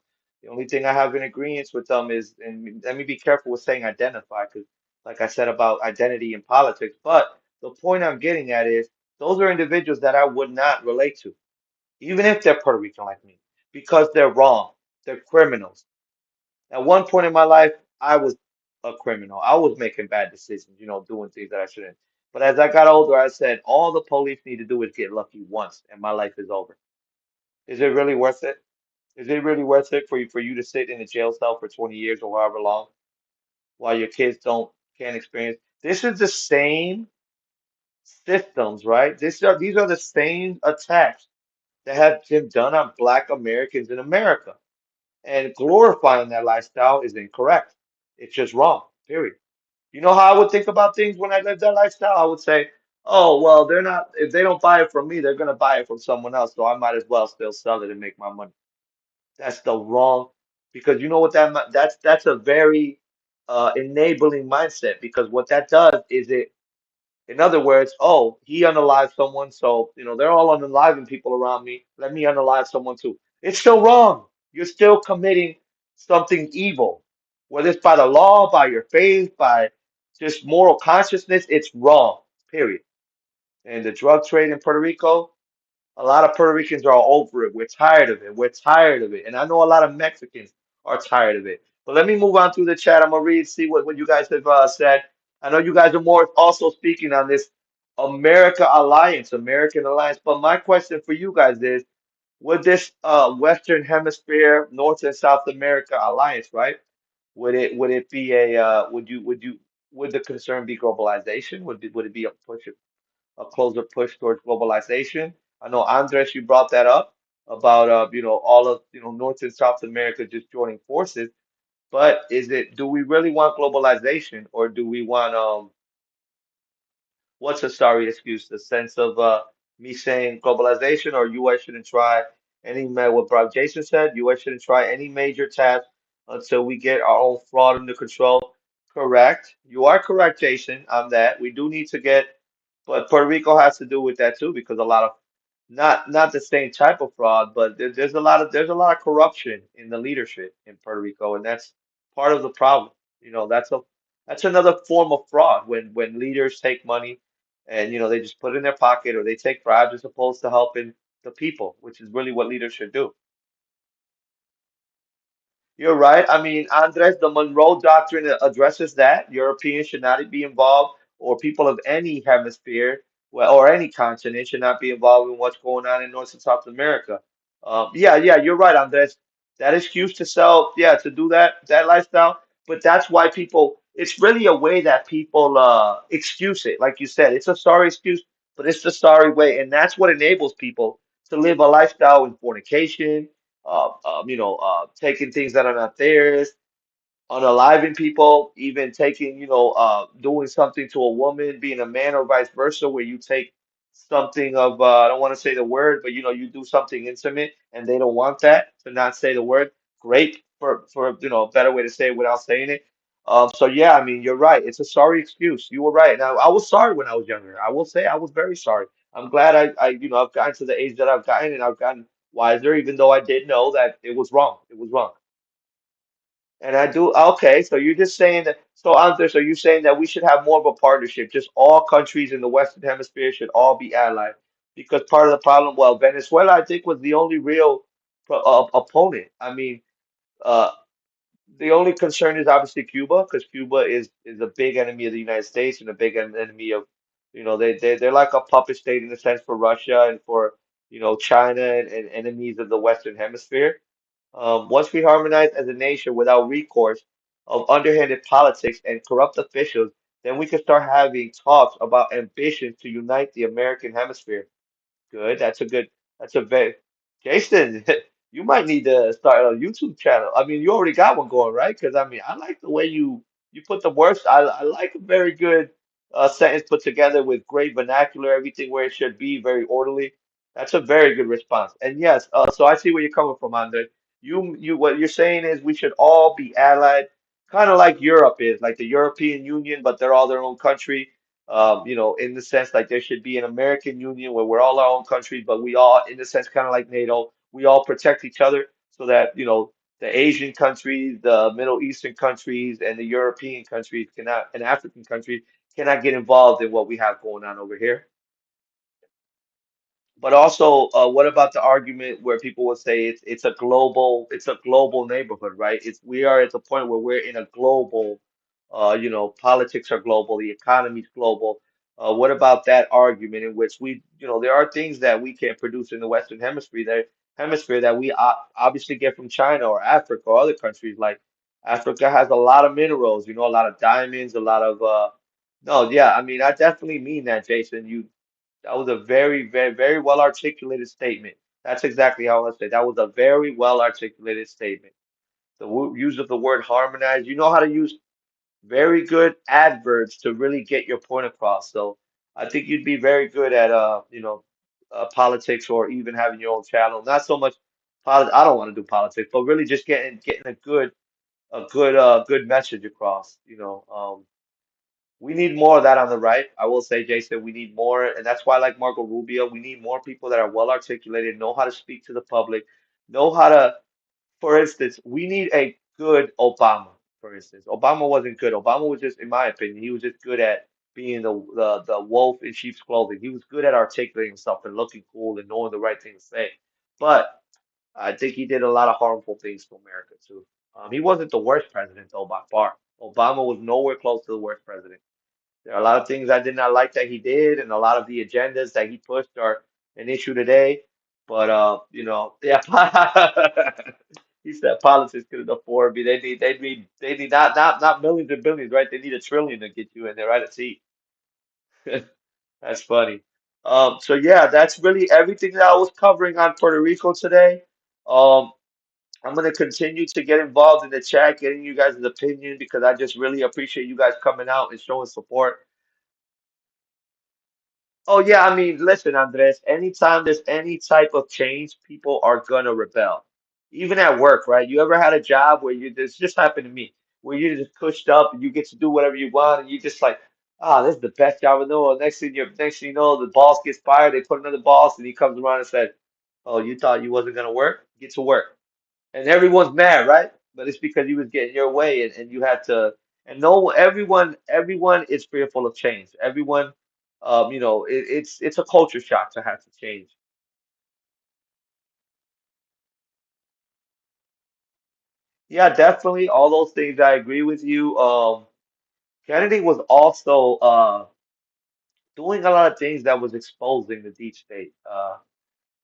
The only thing I have in agreement with them is, and let me be careful with saying identify, because like I said about identity in politics, but the point I'm getting at is those are individuals that I would not relate to even if they're Puerto Rican like me, because they're wrong. They're criminals. At one point in my life, I was a criminal. I was making bad decisions, doing things that I shouldn't. But as I got older, I said, all the police need to do is get lucky once, and my life is over. Is it really worth it? Is it really worth it for you to sit in a jail cell for 20 years or however long while your kids can't experience? This is the same systems, right? These are the same attacks that have been done on Black Americans in America. And glorifying that lifestyle is incorrect. It's just wrong, period. You know how I would think about things when I lived that lifestyle? I would say, oh, well, if they don't buy it from me, they're going to buy it from someone else. So I might as well still sell it and make my money. That's the wrong, because you know what that's a very enabling mindset, because what that does is in other words, oh, he unalived someone, so they're all unaliving people around me. Let me unalive someone too. It's still wrong. You're still committing something evil, whether it's by the law, by your faith, by just moral consciousness. It's wrong. Period. And the drug trade in Puerto Rico, a lot of Puerto Ricans are all over it. We're tired of it. We're tired of it. And I know a lot of Mexicans are tired of it. But let me move on through the chat. I'm gonna see what you guys have said. I know you guys are more also speaking on this American Alliance. But my question for you guys is, would this Western Hemisphere, North and South America Alliance, right? Would it be would the concern be globalization? Would it be a closer push towards globalization? I know Andres, you brought that up about all of North and South America just joining forces. But do we really want globalization, or do we want what's a sorry excuse? The sense of me saying globalization, or US shouldn't try what Brock Jason said, US shouldn't try any major task until we get our own fraud under control. Correct. You are correct, Jason, on that. We do need to get, but Puerto Rico has to do with that too, because a lot of not the same type of fraud, but there's a lot of corruption in the leadership in Puerto Rico, and that's part of the problem. That's another form of fraud when leaders take money and they just put it in their pocket, or they take bribes as opposed to helping the people, which is really what leaders should do. You're right. I mean, Andres, the Monroe Doctrine addresses that Europeans should not be involved, or people of any hemisphere, well, or any continent should not be involved in what's going on in North and South America. Yeah, you're right, Andres. That excuse to sell, yeah, to do that lifestyle, but that's why people. It's really a way that people excuse it. Like you said, it's a sorry excuse, but it's the sorry way, and that's what enables people to live a lifestyle in fornication, taking things that are not theirs. unaliving people, even taking, doing something to a woman, being a man, or vice versa, where you take something of, I don't want to say the word, but you do something intimate and they don't want that, to not say the word. Great for a better way to say it without saying it. So yeah, I mean, you're right. It's a sorry excuse. You were right. Now, I was sorry when I was younger. I will say I was very sorry. I'm glad I've gotten to the age that I've gotten, and I've gotten wiser, even though I did know that it was wrong. It was wrong. And I do, okay, so you're just saying that, so Andre, so you're saying that we should have more of a partnership, just all countries in the Western Hemisphere should all be allied. Because part of the problem, well, Venezuela, I think, was the only real opponent. I mean, uh, the only concern is obviously Cuba, because Cuba is a big enemy of the United States and a big enemy of, they're like a puppet state in a sense for Russia and for, China and enemies of the Western Hemisphere. Once we harmonize as a nation without recourse of underhanded politics and corrupt officials, then we can start having talks about ambitions to unite the American hemisphere. Good. That's a very, Jason, you might need to start a YouTube channel. I mean, you already got one going, right? Because I mean, I like the way you put the words. I like a very good sentence put together with great vernacular, everything where it should be, very orderly. That's a very good response. And yes, so I see where you're coming from, Andre. What you're saying is we should all be allied, kind of like Europe is, like the European Union, but they're all their own country, in the sense like there should be an American Union where we're all our own countries, but we all, in the sense, kind of like NATO, we all protect each other so that, the Asian countries, the Middle Eastern countries, and the European countries cannot, and African countries cannot get involved in what we have going on over here. But also, what about the argument where people would say it's a global neighborhood, right? We are at the point where we're in a global, politics are global, the economy's global. What about that argument in which there are things that we can't produce in the Western hemisphere that we obviously get from China or Africa or other countries. Like Africa has a lot of minerals, a lot of diamonds, a lot of no, yeah, I mean, I definitely mean that, Jason. That was a very, very, very well articulated statement. That's exactly how I say. That was a very well articulated statement. The use of the word harmonize. You know how to use very good adverbs to really get your point across. So I think you'd be very good at politics or even having your own channel. Not so much politics. I don't want to do politics, but really just getting a good message across. We need more of that on the right. I will say, Jason, we need more, and that's why I like Marco Rubio. We need more people that are well articulated, know how to speak to the public, know how to, for instance, we need a good Obama, for instance. Obama wasn't good. Obama was just, in my opinion, he was just good at being the wolf in sheep's clothing. He was good at articulating stuff and looking cool and knowing the right thing to say. But I think he did a lot of harmful things to America too. He wasn't the worst president though by far. Obama was nowhere close to the worst president. There are a lot of things I did not like that he did, and a lot of the agendas that he pushed are an issue today. But yeah, he said politics couldn't afford me. They need not millions and billions, right? They need a trillion to get you in there, right? A seat. That's funny. So yeah, that's really everything that I was covering on Puerto Rico today. Um, I'm gonna continue to get involved in the chat, getting you guys' opinion because I just really appreciate you guys coming out and showing support. Oh yeah, I mean, listen, Andres, anytime there's any type of change, people are gonna rebel. Even at work, right? You ever had a job where this just happened to me, where you're just pushed up and you get to do whatever you want and you just like, this is the best job in the world. Next thing you know, the boss gets fired, they put another boss and he comes around and says, "Oh, you thought you wasn't gonna work? Get to work." And everyone's mad, right? But it's because you was getting your way and you had to and no everyone is fearful of change. Everyone it's a culture shock to have to change. Yeah, definitely all those things I agree with you. Kennedy was also doing a lot of things that was exposing the deep state.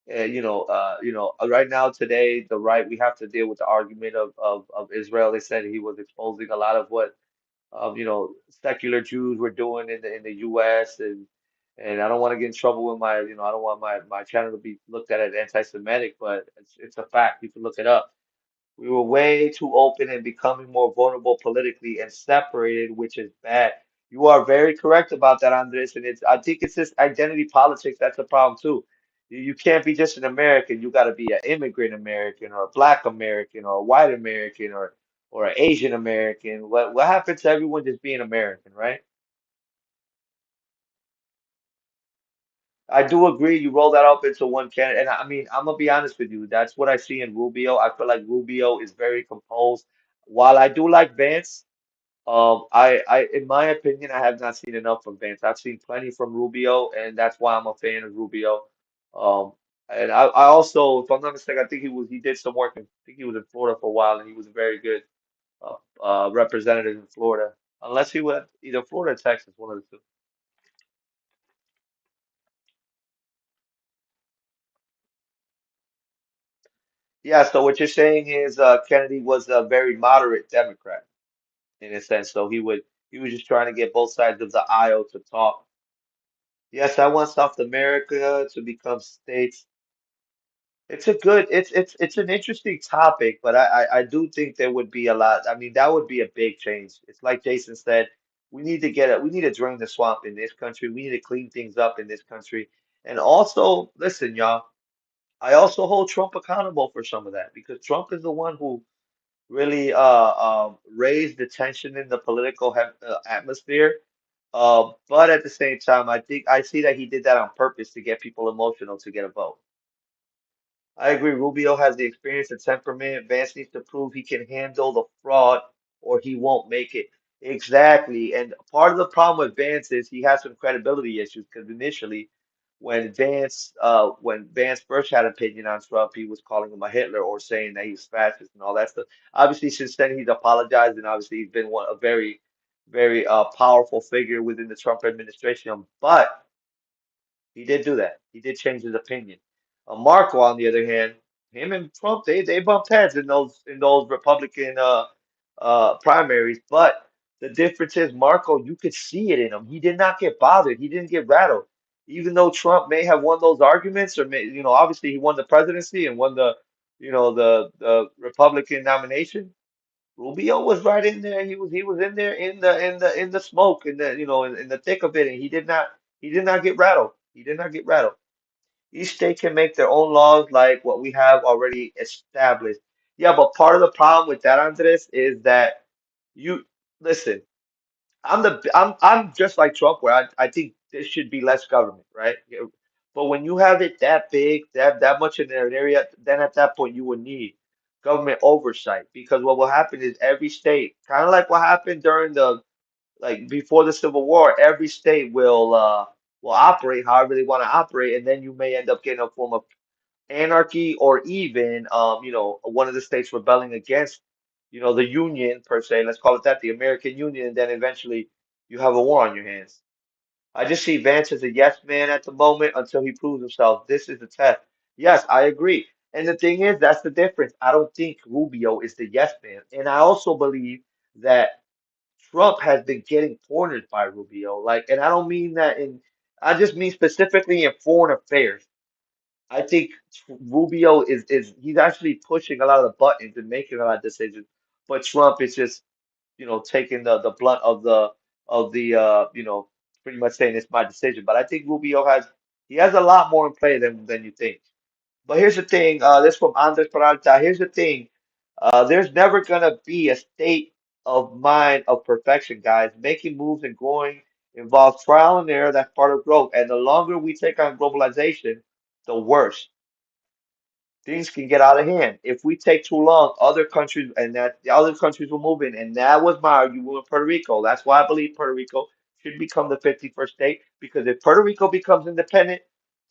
Right now today, the right we have to deal with the argument of Israel. They said he was exposing a lot of what secular Jews were doing in the U.S. and I don't want to get in trouble with I don't want my channel to be looked at as anti-Semitic, but it's a fact. You can look it up. We were way too open and becoming more vulnerable politically and separated, which is bad. You are very correct about that, Andres. And I think it's this identity politics that's the problem too. You can't be just an American. You got to be an immigrant American or a Black American or a white American or an Asian American. What happened to everyone just being American, right? I do agree. You roll that up into one candidate, and I mean, I'm gonna be honest with you. That's what I see in Rubio. I feel like Rubio is very composed. While I do like Vance, in my opinion, I have not seen enough from Vance. I've seen plenty from Rubio, and that's why I'm a fan of Rubio. Um, and I also, if I'm not mistaken, I think he did some work. I think he was in Florida for a while, and he was a very good representative in Florida. Unless he went either Florida or Texas, one of the two. Yeah. So what you're saying is Kennedy was a very moderate Democrat in a sense. So he was just trying to get both sides of the aisle to talk. Yes, I want South America to become states. It's an interesting topic, but I do think there would be a lot. I mean, that would be a big change. It's like Jason said, we need to drain the swamp in this country. We need to clean things up in this country. And also, listen, y'all, I also hold Trump accountable for some of that because Trump is the one who really raised the tension in the political atmosphere. But at the same time, I think I see that he did that on purpose to get people emotional to get a vote. I agree. Rubio has the experience and temperament. Vance needs to prove he can handle the fraud or he won't make it. Exactly. And part of the problem with Vance is he has some credibility issues because initially when Vance first had an opinion on Trump, he was calling him a Hitler or saying that he's fascist and all that stuff. Obviously, since then he's apologized and obviously he's been a very powerful figure within the Trump administration. But he did do that. He did change his opinion. Marco, on the other hand, him and Trump, they bumped heads in those Republican primaries. But the difference is, Marco, you could see it in him. He did not get bothered. He didn't get rattled. Even though Trump may have won those arguments, or obviously he won the presidency and won the Republican nomination. Rubio was right in there. He was in there in the smoke in the thick of it, and he did not get rattled. He did not get rattled. Each state can make their own laws like what we have already established. Yeah, but part of the problem with that, Andres, is that you listen. I'm just like Trump, where I think there should be less government, right? Yeah. But when you have it that big, that much in an area, then at that point you will need government oversight because what will happen is every state, kind of like what happened during the like before the Civil War, every state will operate however they want to operate, and then you may end up getting a form of anarchy or even one of the states rebelling against the Union per se. Let's call it that, the American Union, and then eventually you have a war on your hands. I just see Vance as a yes man at the moment until he proves himself. This is the test. Yes, I agree. And the thing is, that's the difference. I don't think Rubio is the yes man. And I also believe that Trump has been getting cornered by Rubio. Like, and I don't mean that I just mean specifically in foreign affairs. I think Rubio is he's actually pushing a lot of the buttons and making a lot of decisions, but Trump is just taking the blunt of the pretty much saying it's my decision. But I think Rubio has a lot more in play than you think. But here's the thing, this from Andres Peralta. Here's the thing, there's never gonna be a state of mind of perfection, guys. Making moves and growing involves trial and error. That's part of growth. And the longer we take on globalization, the worse things can get out of hand. If we take too long, other countries and that the other countries will move in. And that was my argument with Puerto Rico. That's why I believe Puerto Rico should become the 51st state. Because if Puerto Rico becomes independent,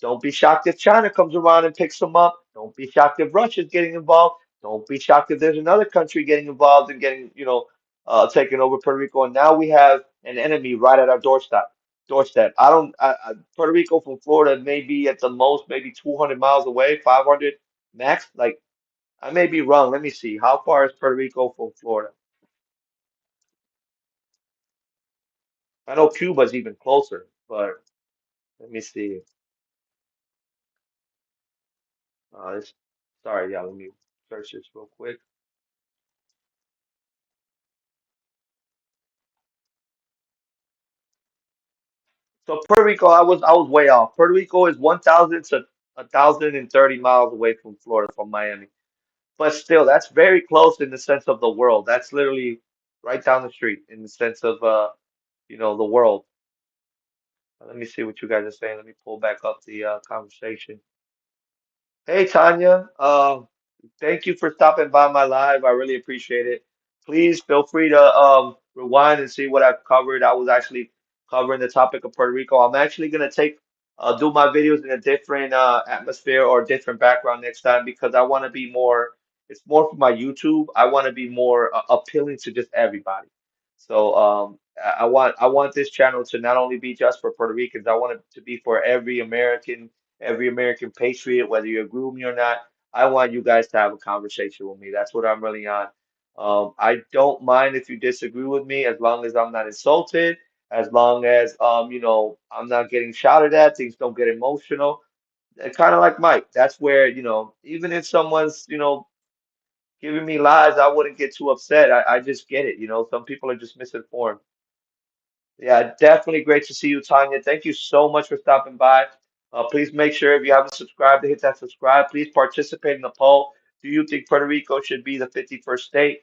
don't be shocked if China comes around and picks them up. Don't be shocked if Russia's getting involved. Don't be shocked if there's another country getting involved and taking over Puerto Rico. And now we have an enemy right at our doorstep. Puerto Rico from Florida may be at the most maybe 200 miles away, 500 max. Like I may be wrong. Let me see. How far is Puerto Rico from Florida? I know Cuba's even closer, but let me see. This, sorry, yeah, let me search this real quick. So Puerto Rico, I was way off. Puerto Rico is 1,000 to 1,030 miles away from Florida, from Miami. But still, that's very close in the sense of the world. That's literally right down the street in the sense of the world. Let me see what you guys are saying. Let me pull back up the conversation. Hey Tanya, thank you for stopping by my live. I really appreciate it. Please feel free to rewind and see what I've covered. I was actually covering the topic of Puerto Rico. I'm actually gonna do my videos in a different atmosphere or different background next time because I want to be more. It's more for my YouTube. I want to be more appealing to just everybody. So I want this channel to not only be just for Puerto Ricans. I want it to be for every American patriot, whether you agree with me or not. I want you guys to have a conversation with me. That's what I'm really on. I don't mind if you disagree with me as long as I'm not insulted, as long as I'm not getting shouted at, things don't get emotional. Kind of like Mike. That's where, even if someone's, giving me lies, I wouldn't get too upset. I just get it. Some people are just misinformed. Yeah, definitely great to see you, Tanya. Thank you so much for stopping by. Please make sure if you haven't subscribed to hit that subscribe. Please participate in the poll. Do you think Puerto Rico should be the 51st state?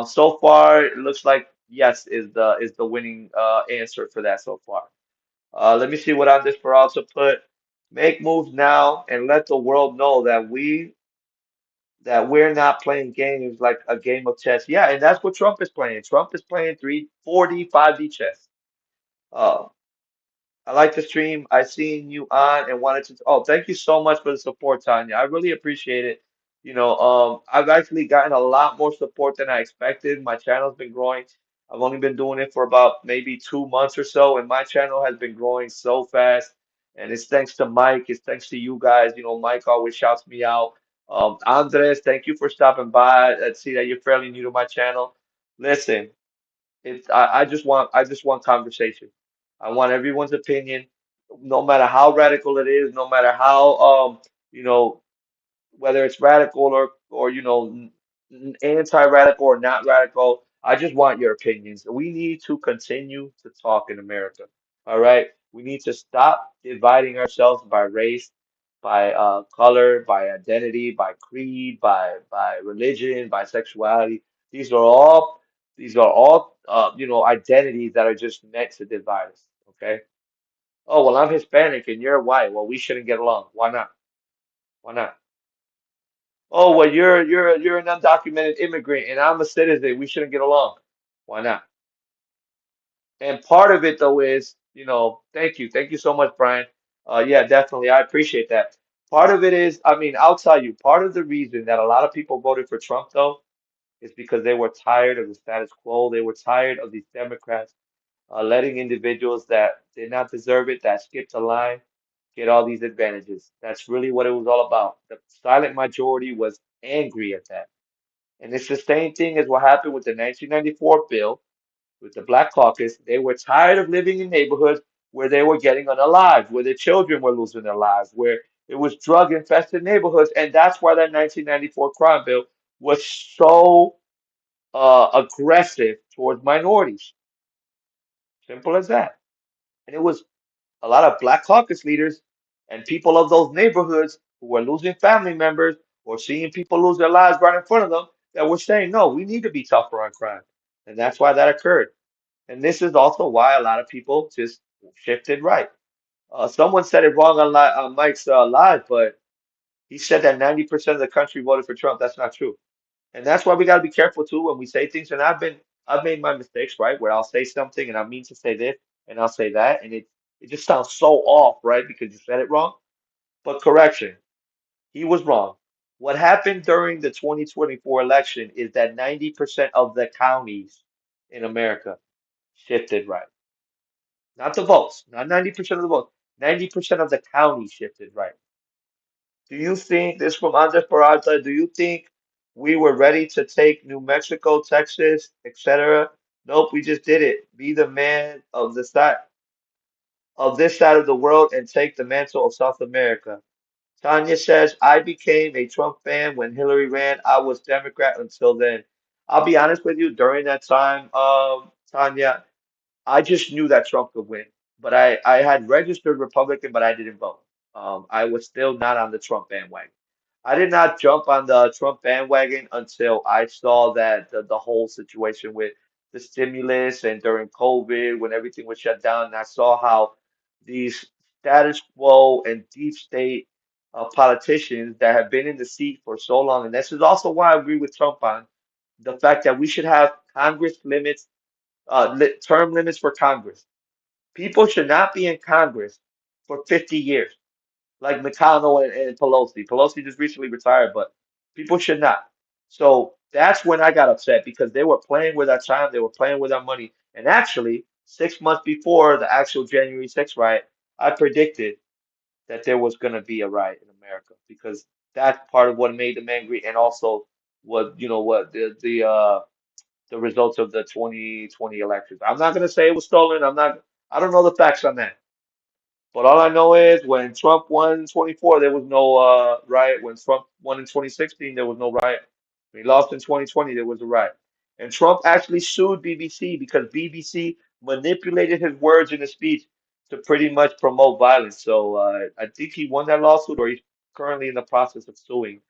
So far, it looks like yes is the winning answer for that so far. Let me see what Andres Peralta put. Make moves now and let the world know that we're not playing games like a game of chess. Yeah, and that's what Trump is playing. Trump is playing 3, 4D, 5D chess. Uh, I like the stream. I seen you on and wanted to. Oh, thank you so much for the support, Tanya. I really appreciate it. I've actually gotten a lot more support than I expected. My channel's been growing. I've only been doing it for about maybe 2 months or so, and my channel has been growing so fast. And it's thanks to Mike. It's thanks to you guys. Mike always shouts me out. Andres, thank you for stopping by. I see that you're fairly new to my channel. Listen. I just want conversation. I want everyone's opinion, no matter how radical it is, no matter how you know whether it's radical or anti-radical or not radical. I just want your opinions. We need to continue to talk in America. All right, we need to stop dividing ourselves by race, by color, by identity, by creed, by religion, by sexuality. These are all identities that are just meant to divide us. Okay. Oh well, I'm Hispanic and you're white. Well, we shouldn't get along. Why not? Why not? Oh, well, you're an undocumented immigrant and I'm a citizen. We shouldn't get along. Why not? And part of it though is, thank you so much, Brian. Yeah, definitely, I appreciate that. Part of it is, I mean, I'll tell you, part of the reason that a lot of people voted for Trump though is because they were tired of the status quo. They were tired of these Democrats letting individuals that did not deserve it, that skipped the line, get all these advantages. That's really what it was all about. The silent majority was angry at that. And it's the same thing as what happened with the 1994 bill with the Black Caucus. They were tired of living in neighborhoods where they were getting unalived, where their children were losing their lives, where it was drug infested neighborhoods. And that's why that 1994 crime bill was so aggressive towards minorities. Simple as that. And it was a lot of Black Caucus leaders and people of those neighborhoods who were losing family members or seeing people lose their lives right in front of them that were saying, no, we need to be tougher on crime. And that's why that occurred. And this is also why a lot of people just shifted right. Someone said it wrong on Mike's live, but he said that 90% of the country voted for Trump. That's not true. And that's why we got to be careful too when we say things. And I've made my mistakes, right? Where I'll say something and I mean to say this and I'll say that, and it just sounds so off, right? Because you said it wrong. But correction, he was wrong. What happened during the 2024 election is that 90% of the counties in America shifted right. Not the votes, not 90% of the votes. 90% of the counties shifted right. Do you think this from Andres Peralta? Do you think we were ready to take New Mexico, Texas, etc.? Nope, we just did it. Be the man of the side of this side of the world and take the mantle of South America. Tanya says, I became a Trump fan when Hillary ran. I was Democrat until then. I'll be honest with you, during that time, Tanya, I just knew that Trump could win. but I had registered Republican, but I didn't vote. I was still not on the Trump bandwagon. I did not jump on the Trump bandwagon until I saw that the whole situation with the stimulus and during COVID when everything was shut down, and I saw how these status quo and deep state politicians that have been in the seat for so long, and this is also why I agree with Trump on the fact that we should have Congress limits, term limits for Congress. People should not be in Congress for 50 years, like McConnell and Pelosi. Pelosi just recently retired, but people should not. So that's when I got upset because they were playing with our time, they were playing with our money. And actually, 6 months before the actual January 6th riot, I predicted that there was going to be a riot in America because that's part of what made them angry, and also what what the results of the 2020 elections. I'm not going to say it was stolen. I don't know the facts on that. But all I know is when Trump won in 24, there was no riot. When Trump won in 2016, there was no riot. When he lost in 2020, there was a riot. And Trump actually sued BBC because BBC manipulated his words in his speech to pretty much promote violence. So I think he won that lawsuit, or he's currently in the process of suing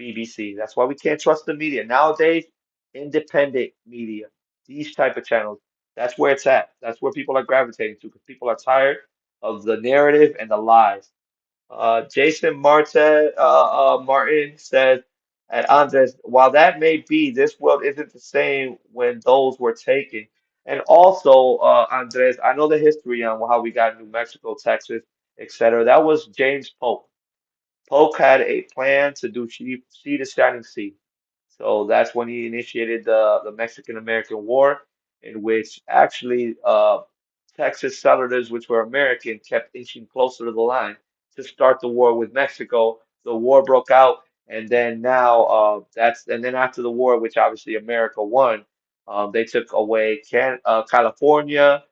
BBC. That's why we can't trust the media. Nowadays, independent media, these type of channels, that's where it's at. That's where people are gravitating to because people are tired of the narrative and the lies. Jason Martin said, and Andres, while that may be, this world isn't the same when those were taken. And also, Andres, I know the history on how we got New Mexico, Texas, etc. That was James Polk. Polk had a plan to do Sea to Shining Sea. So that's when he initiated the Mexican American War, in which actually Texas settlers, which were American, kept inching closer to the line to start the war with Mexico. The war broke out, and then now and then after the war, which obviously America won, they took away California.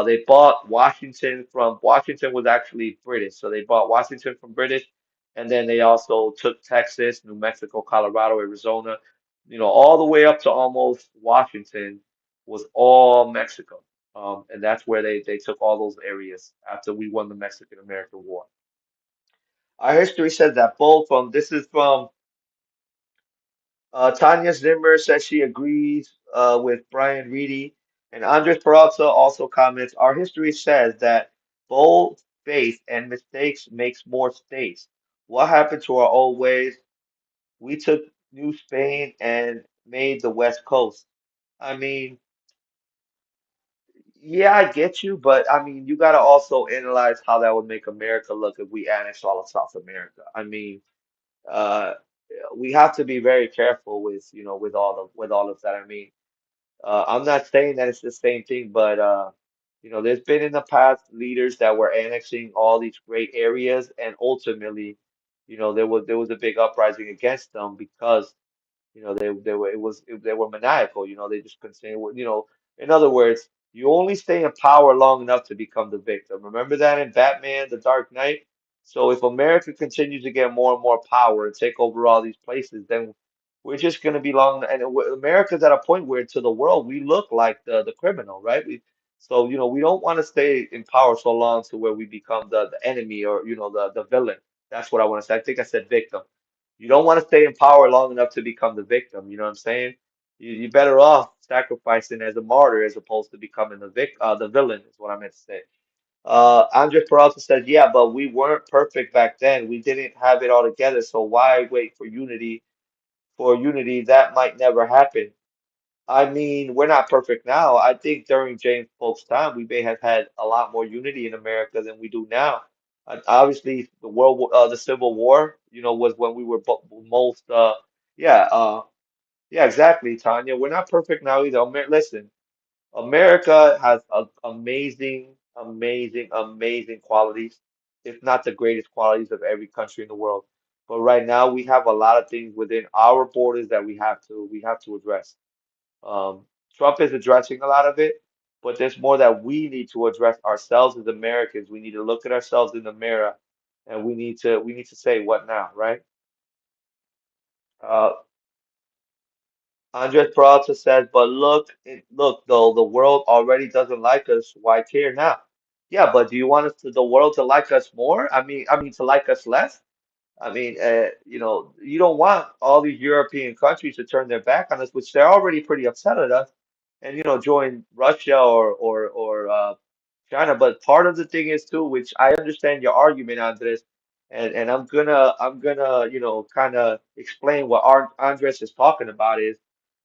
They bought Washington was actually British, so they bought Washington from British, and then they also took Texas, New Mexico, Colorado, Arizona, all the way up to almost Washington was all Mexico. And that's where they took all those areas after we won the Mexican American War. Our history says that both this is from Tanya Zimmer says she agrees with Brian Reedy. And Andres Peralta also comments, our history says that bold faith and mistakes makes more states. What happened to our old ways? We took New Spain and made the West Coast. I mean, yeah, I get you, but I mean, you got to also analyze how that would make America look if we annex all of South America. I mean, uh, we have to be very careful with, with all of that. I mean, I'm not saying that it's the same thing, but there's been in the past leaders that were annexing all these great areas, and ultimately, there was a big uprising against them because they were maniacal. They just continue. In other words, you only stay in power long enough to become the victim. Remember that in Batman: The Dark Knight. So if America continues to get more and more power and take over all these places, then we're just going to be long. And America's at a point where to the world we look like the criminal, right? So we don't want to stay in power so long to where we become the enemy, or the villain. That's what I want to say. I think I said victim. You don't want to stay in power long enough to become the victim. You know what I'm saying? You're better off sacrificing as a martyr as opposed to becoming the villain, is what I meant to say. Andre Peralta said, yeah, but we weren't perfect back then. We didn't have it all together. So why wait for unity? For unity, that might never happen. I mean, we're not perfect now. I think during James Polk's time, we may have had a lot more unity in America than we do now. Obviously, the Civil War, was when we were most, yeah, yeah, exactly, Tanya. We're not perfect now either. Listen, America has amazing, amazing, amazing qualities, if not the greatest qualities of every country in the world. But right now, we have a lot of things within our borders that we have to address. Um, Trump is addressing a lot of it, but there's more that we need to address ourselves as Americans. We need to look at ourselves in the mirror, and we need to say what now, right? Uh, Andres Peralta says, but look though, the world already doesn't like us. Why care now? Yeah, but do you want us to, the world to like us more? I mean to like us less? You don't want all these European countries to turn their back on us, which they're already pretty upset at us, and join Russia or China. But part of the thing is too, which I understand your argument, Andres, and I'm gonna kind of explain what Andres is talking about is,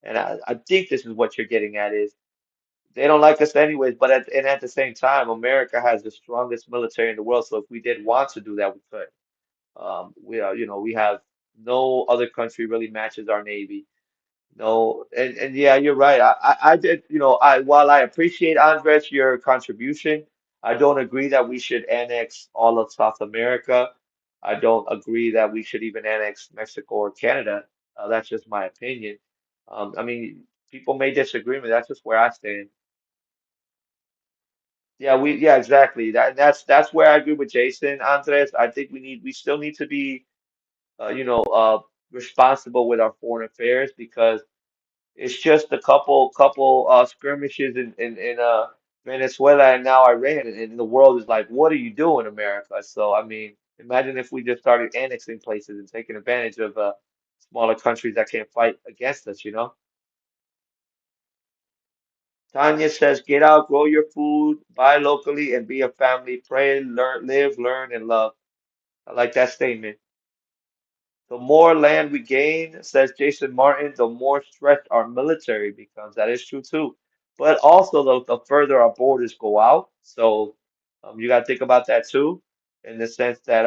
and I think this is what you're getting at is they don't like us anyways. But at the same time, America has the strongest military in the world, so if we did want to do that, we could. We have no other country really matches our Navy. No, and yeah, you're right. I did, while I appreciate Andres your contribution, I don't agree that we should annex all of South America. I don't agree that we should even annex Mexico or Canada. That's just my opinion. People may disagree with me. That's just where I stand. Yeah, exactly. That's where I agree with Jason, Andres. I think we still need to be responsible with our foreign affairs because it's just a couple skirmishes in Venezuela and now Iran, and the world is like, what are you doing, America? So I mean, imagine if we just started annexing places and taking advantage of smaller countries that can't fight against us, you know? Tanya says, get out, grow your food, buy locally, and be a family. Pray, learn, live, learn, and love. I like that statement. The more land we gain, says Jason Martin, the more stretched our military becomes. That is true too. But also, the further our borders go out, so you got to think about that too, in the sense that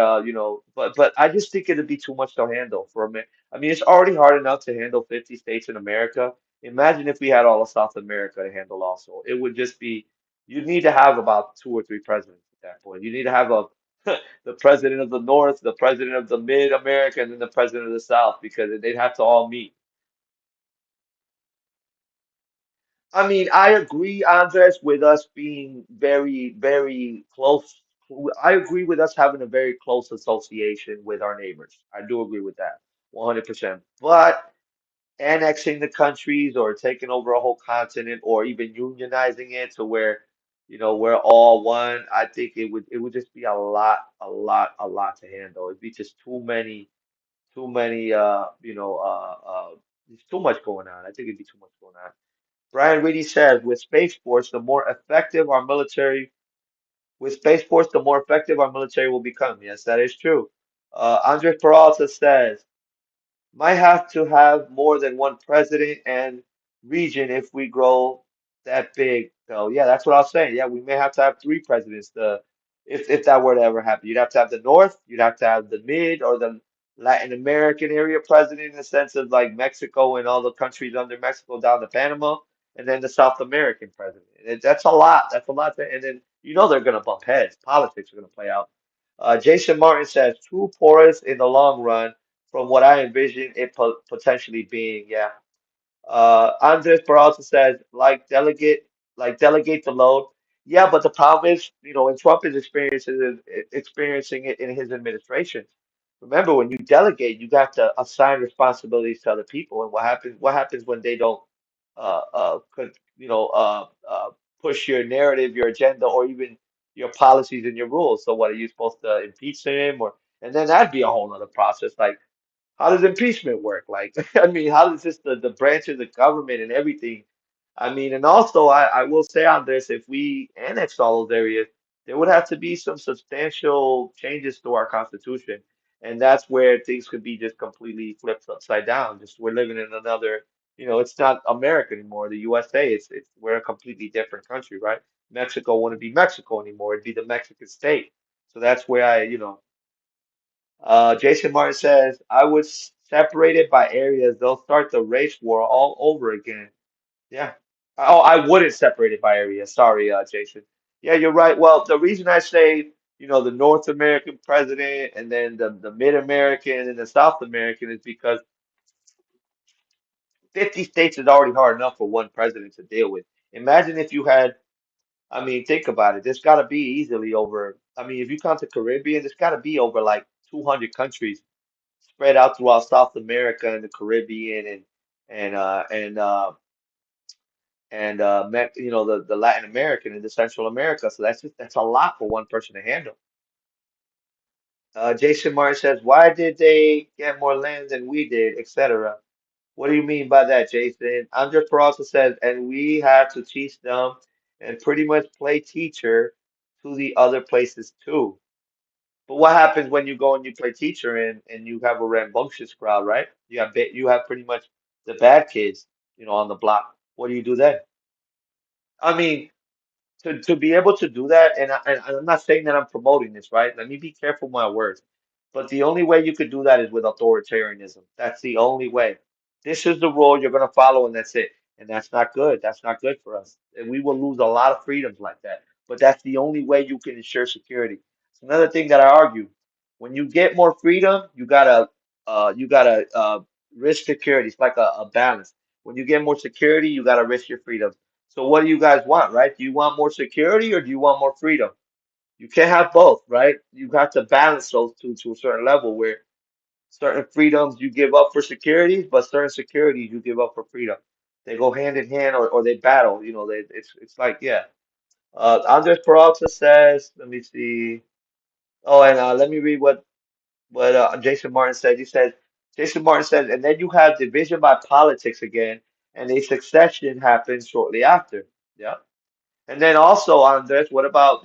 but I just think it'd be too much to handle for a minute. I mean, it's already hard enough to handle 50 states in America. Imagine if we had all of South America to handle also. It would just be, you'd need to have about two or three presidents at that point. You need to have a the president of the North, the president of the Mid America, and then the president of the South because they'd have to all meet. I mean, I agree, Andres, with us being very, very close. I agree with us having a very close association with our neighbors. I do agree with that, 100%. But annexing the countries or taking over a whole continent or even unionizing it to where, we're all one, I think it would just be a lot to handle. It'd be just too many there's too much going on. I think it'd be too much going on. Brian Reedy says, with Space Force, the more effective our military will become. Yes, that is true. Andres Peralta says, might have to have more than one president and region if we grow that big. So yeah, that's what I was saying. Yeah, we may have to have three presidents. If that were to ever happen, you'd have to have the North, you'd have to have the Mid or the Latin American area president in the sense of like Mexico and all the countries under Mexico down to Panama, and then the South American president. That's a lot. That's a lot. And then they're gonna bump heads. Politics are gonna play out. Jason Martin says too porous in the long run from what I envision it potentially being. Yeah. Andres Peralta says, like delegate the load. Yeah, but the problem is, and Trump is experiencing it in his administration. Remember, when you delegate, you got to assign responsibilities to other people. And what happens when they don't, you know, push your narrative, your agenda, or even your policies and your rules? So what are you supposed to impeach him, or and then that'd be a whole other process. Like how does impeachment work? Like, I mean, how does this the branches of government and everything? I mean, and also I will say on this, if we annex all those areas, there would have to be some substantial changes to our constitution. And that's where things could be just completely flipped upside down. Just we're living in another, it's not America anymore, the USA. It's we're a completely different country, right? Mexico wouldn't be Mexico anymore. It'd be the Mexican state. So that's where Jason Martin says, I would separate it by areas. They'll start the race war all over again. Yeah. Oh, I wouldn't separate it by area. Sorry, Jason. Yeah, you're right. Well, the reason I say, the North American president and then the Mid-American and the South American is because 50 states is already hard enough for one president to deal with. Imagine if you had, I mean, think about it. There's got to be easily over, I mean, if you count the Caribbean, there's got to be over like 200 countries spread out throughout South America and the Caribbean and and uh and uh and the Latin American and the Central America. So that's a lot for one person to handle. Jason Martin says, why did they get more land than we did, etc.? What do you mean by that, Jason? Andres Peralta says, and we have to teach them and pretty much play teacher to the other places too. But what happens when you go and you play teacher and you have a rambunctious crowd, right? You have pretty much the bad kids, on the block. What do you do then? I mean, to be able to do that, and I'm not saying that I'm promoting this, right? Let me be careful with my words. But the only way you could do that is with authoritarianism. That's the only way. This is the rule you're going to follow, and that's it. And that's not good. That's not good for us. And we will lose a lot of freedoms like that. But that's the only way you can ensure security. It's another thing that I argue. When you get more freedom, you gotta risk security. It's like a balance. When you get more security, you gotta risk your freedom. So what do you guys want, right? Do you want more security or do you want more freedom? You can't have both, right? You have to balance those two to a certain level where certain freedoms you give up for security, but certain securities you give up for freedom. They go hand in hand or they battle. It's like, yeah. Andres Peralta says, let me see. Oh, and let me read what Jason Martin said. Jason Martin said, and then you have division by politics again, and a succession happens shortly after. Yeah. And then also on this, what about,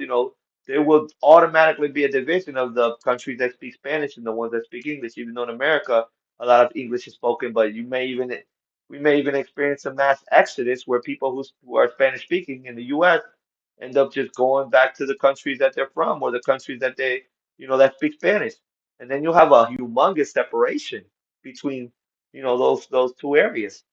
there will automatically be a division of the countries that speak Spanish and the ones that speak English, even though in America a lot of English is spoken, but we may even experience a mass exodus where people who are Spanish speaking in the US end up just going back to the countries that they're from or the countries that that speak Spanish. And then you'll have a humongous separation between, those two areas.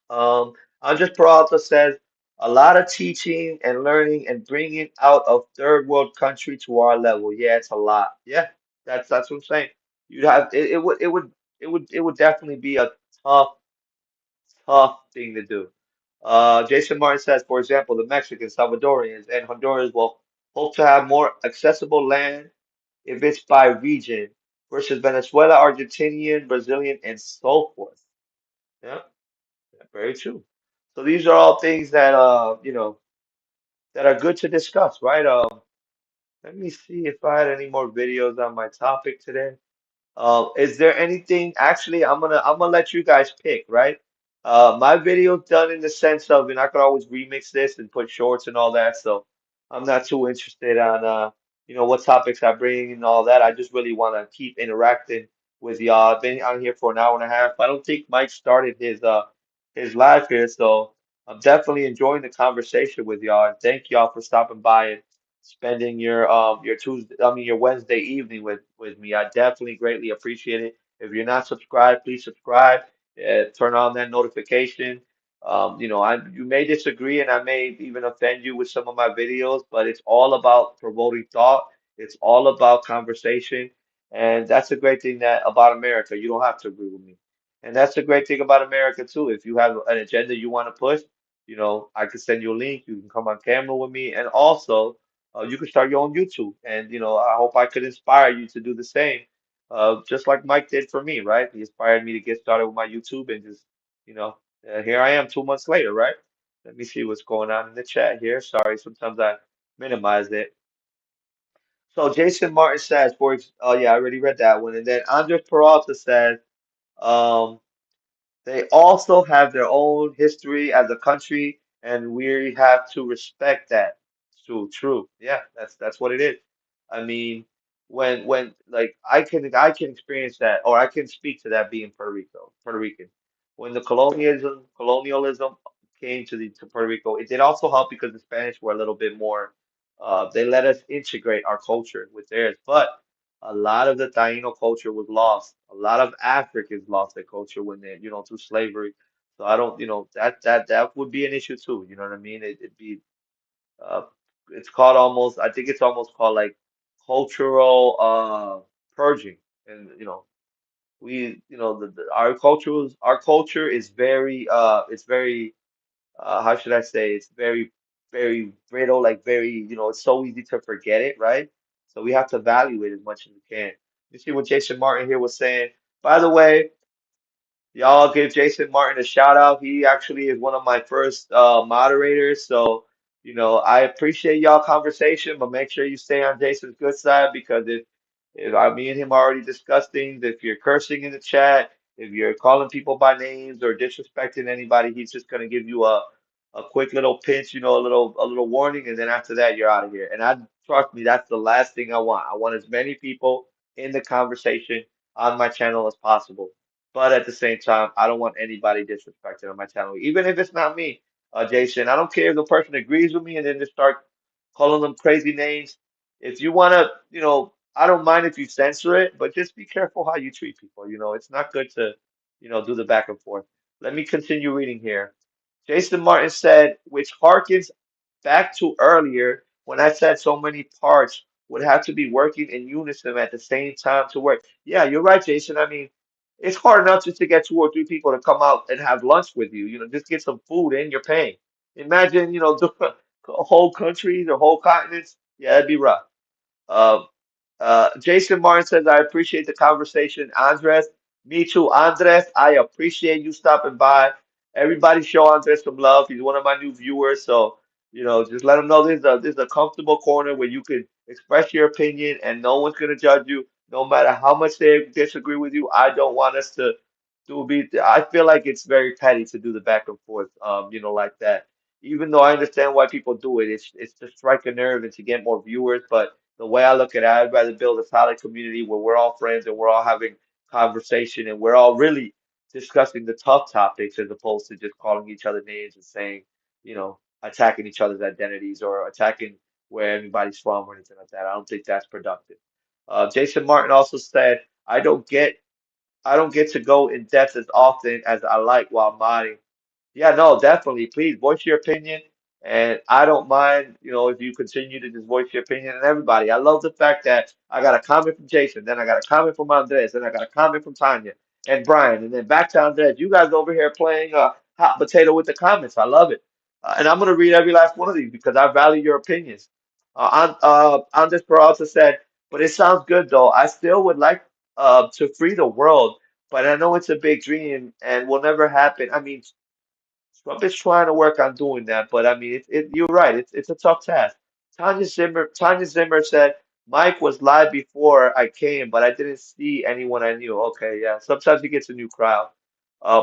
Um, Andres Peralta says a lot of teaching and learning and bringing out of third world country to our level. Yeah, it's a lot. Yeah, that's what I'm saying. You'd have it would definitely be a tough thing to do. Jason Martin says, for example, the Mexicans, Salvadorians, and Hondurans will hope to have more accessible land if it's by region versus Venezuela, Argentinian, Brazilian, and so forth. Yeah. Yeah, very true. So these are all things that that are good to discuss, right? Let me see if I had any more videos on my topic today. Is there anything? Actually, I'm gonna let you guys pick, right? My video's done in the sense of, and I could always remix this and put shorts and all that. So I'm not too interested on what topics I bring and all that. I just really want to keep interacting with y'all. I've been on here for an hour and a half. I don't think Mike started his live here, so I'm definitely enjoying the conversation with y'all. And thank y'all for stopping by and spending your Tuesday, I mean your Wednesday evening with me. I definitely greatly appreciate it. If you're not subscribed, please subscribe. Turn on that notification. You may disagree and I may even offend you with some of my videos, but it's all about promoting thought. It's all about conversation, and that's a great thing that about America. You don't have to agree with me, and that's the great thing about America too. If you have an agenda you want to push, I could send you a link. You can come on camera with me, and also you can start your own YouTube. And I hope I could inspire you to do the same, just like Mike did for me, right? He inspired me to get started with my YouTube, and just you know, here I am 2 months later, right? Let me see what's going on in the chat here. Sorry, sometimes I minimized it. So Jason Martin says, oh yeah, I already read that one. And then Andres Peralta says, um, they also have their own history as a country, and we have to respect that. True, true. Yeah, that's what it is. I mean, when like I can experience that, or I can speak to that being Puerto Rican. When the colonialism came to Puerto Rico, it did also help because the Spanish were a little bit more. They let us integrate our culture with theirs, but a lot of the Taino culture was lost. A lot of Africans lost their culture when they, through slavery. So I don't, that would be an issue too. You know what I mean? It'd be, uh, it's called almost, I think it's almost called like cultural purging. And our culture is very, it's very how should I say, it's very, very brittle, like very, it's so easy to forget it, right? So we have to value it as much as we can. You see what Jason Martin here was saying. By the way, Y'all give Jason Martin a shout out. He actually is one of my first moderators. So, I appreciate y'all conversation, but make sure you stay on Jason's good side because if me and him already discussed things, if you're cursing in the chat, if you're calling people by names or disrespecting anybody, he's just gonna give you a quick little pinch, a little warning, and then after that you're out of here. And trust me, that's the last thing I want. I want as many people in the conversation on my channel as possible. But at the same time, I don't want anybody disrespected on my channel, even if it's not me, Jason. I don't care if the person agrees with me and then just start calling them crazy names. If you want to, I don't mind if you censor it, but just be careful how you treat people. It's not good to, do the back and forth. Let me continue reading here. Jason Martin said, which harkens back to earlier when I said so many parts would have to be working in unison at the same time to work. Yeah, you're right, Jason. I mean, it's hard enough just to get two or three people to come out and have lunch with you. Just get some food and you're paying. Imagine, whole countries or whole continents. Yeah, that'd be rough. Uh, Jason Martin says, I appreciate the conversation. Andres, me too. Andres, I appreciate you stopping by. Everybody show Andres some love. He's one of my new viewers. So, just let him know this is a comfortable corner where you can express your opinion and no one's going to judge you, no matter how much they disagree with you. I don't want us to I feel like it's very petty to do the back and forth, like that. Even though I understand why people do it, it's to strike a nerve and to get more viewers. But the way I look at it, I'd rather build a solid community where we're all friends and we're all having conversation and we're all really discussing the tough topics as opposed to just calling each other names and saying, attacking each other's identities or attacking where anybody's from or anything like that. I don't think that's productive. Jason Martin also said, I don't get to go in depth as often as I like while modding. Yeah, no, definitely. Please voice your opinion. And I don't mind, if you continue to just voice your opinion and everybody. I love the fact that I got a comment from Jason, then I got a comment from Andres, then I got a comment from Tanya and Brian, and then back to Andres. You guys over here playing hot potato with the comments. I love it. And I'm going to read every last one of these because I value your opinions. Andres Peralta said, but it sounds good though. I still would like to free the world, but I know it's a big dream and will never happen. I mean, Trump is trying to work on doing that, but I mean, you're right. It's a tough task. Tanya Zimmer said, Mike was live before I came, but I didn't see anyone I knew. Okay, yeah. Sometimes he gets a new crowd.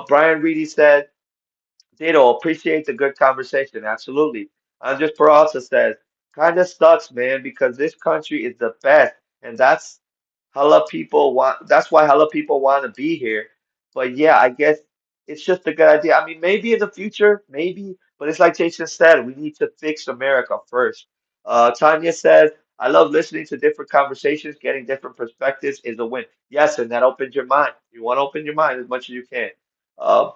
Brian Reedy said, Ditto, appreciate the good conversation. Absolutely. Andres Peralta says, kind of sucks, man, because this country is the best, and that's why hella people want to be here. But yeah, I guess it's just a good idea. I mean, maybe in the future, maybe, but it's like Jason said, we need to fix America first. Tanya says, I love listening to different conversations, getting different perspectives is a win. Yes, and that opens your mind. You want to open your mind as much as you can.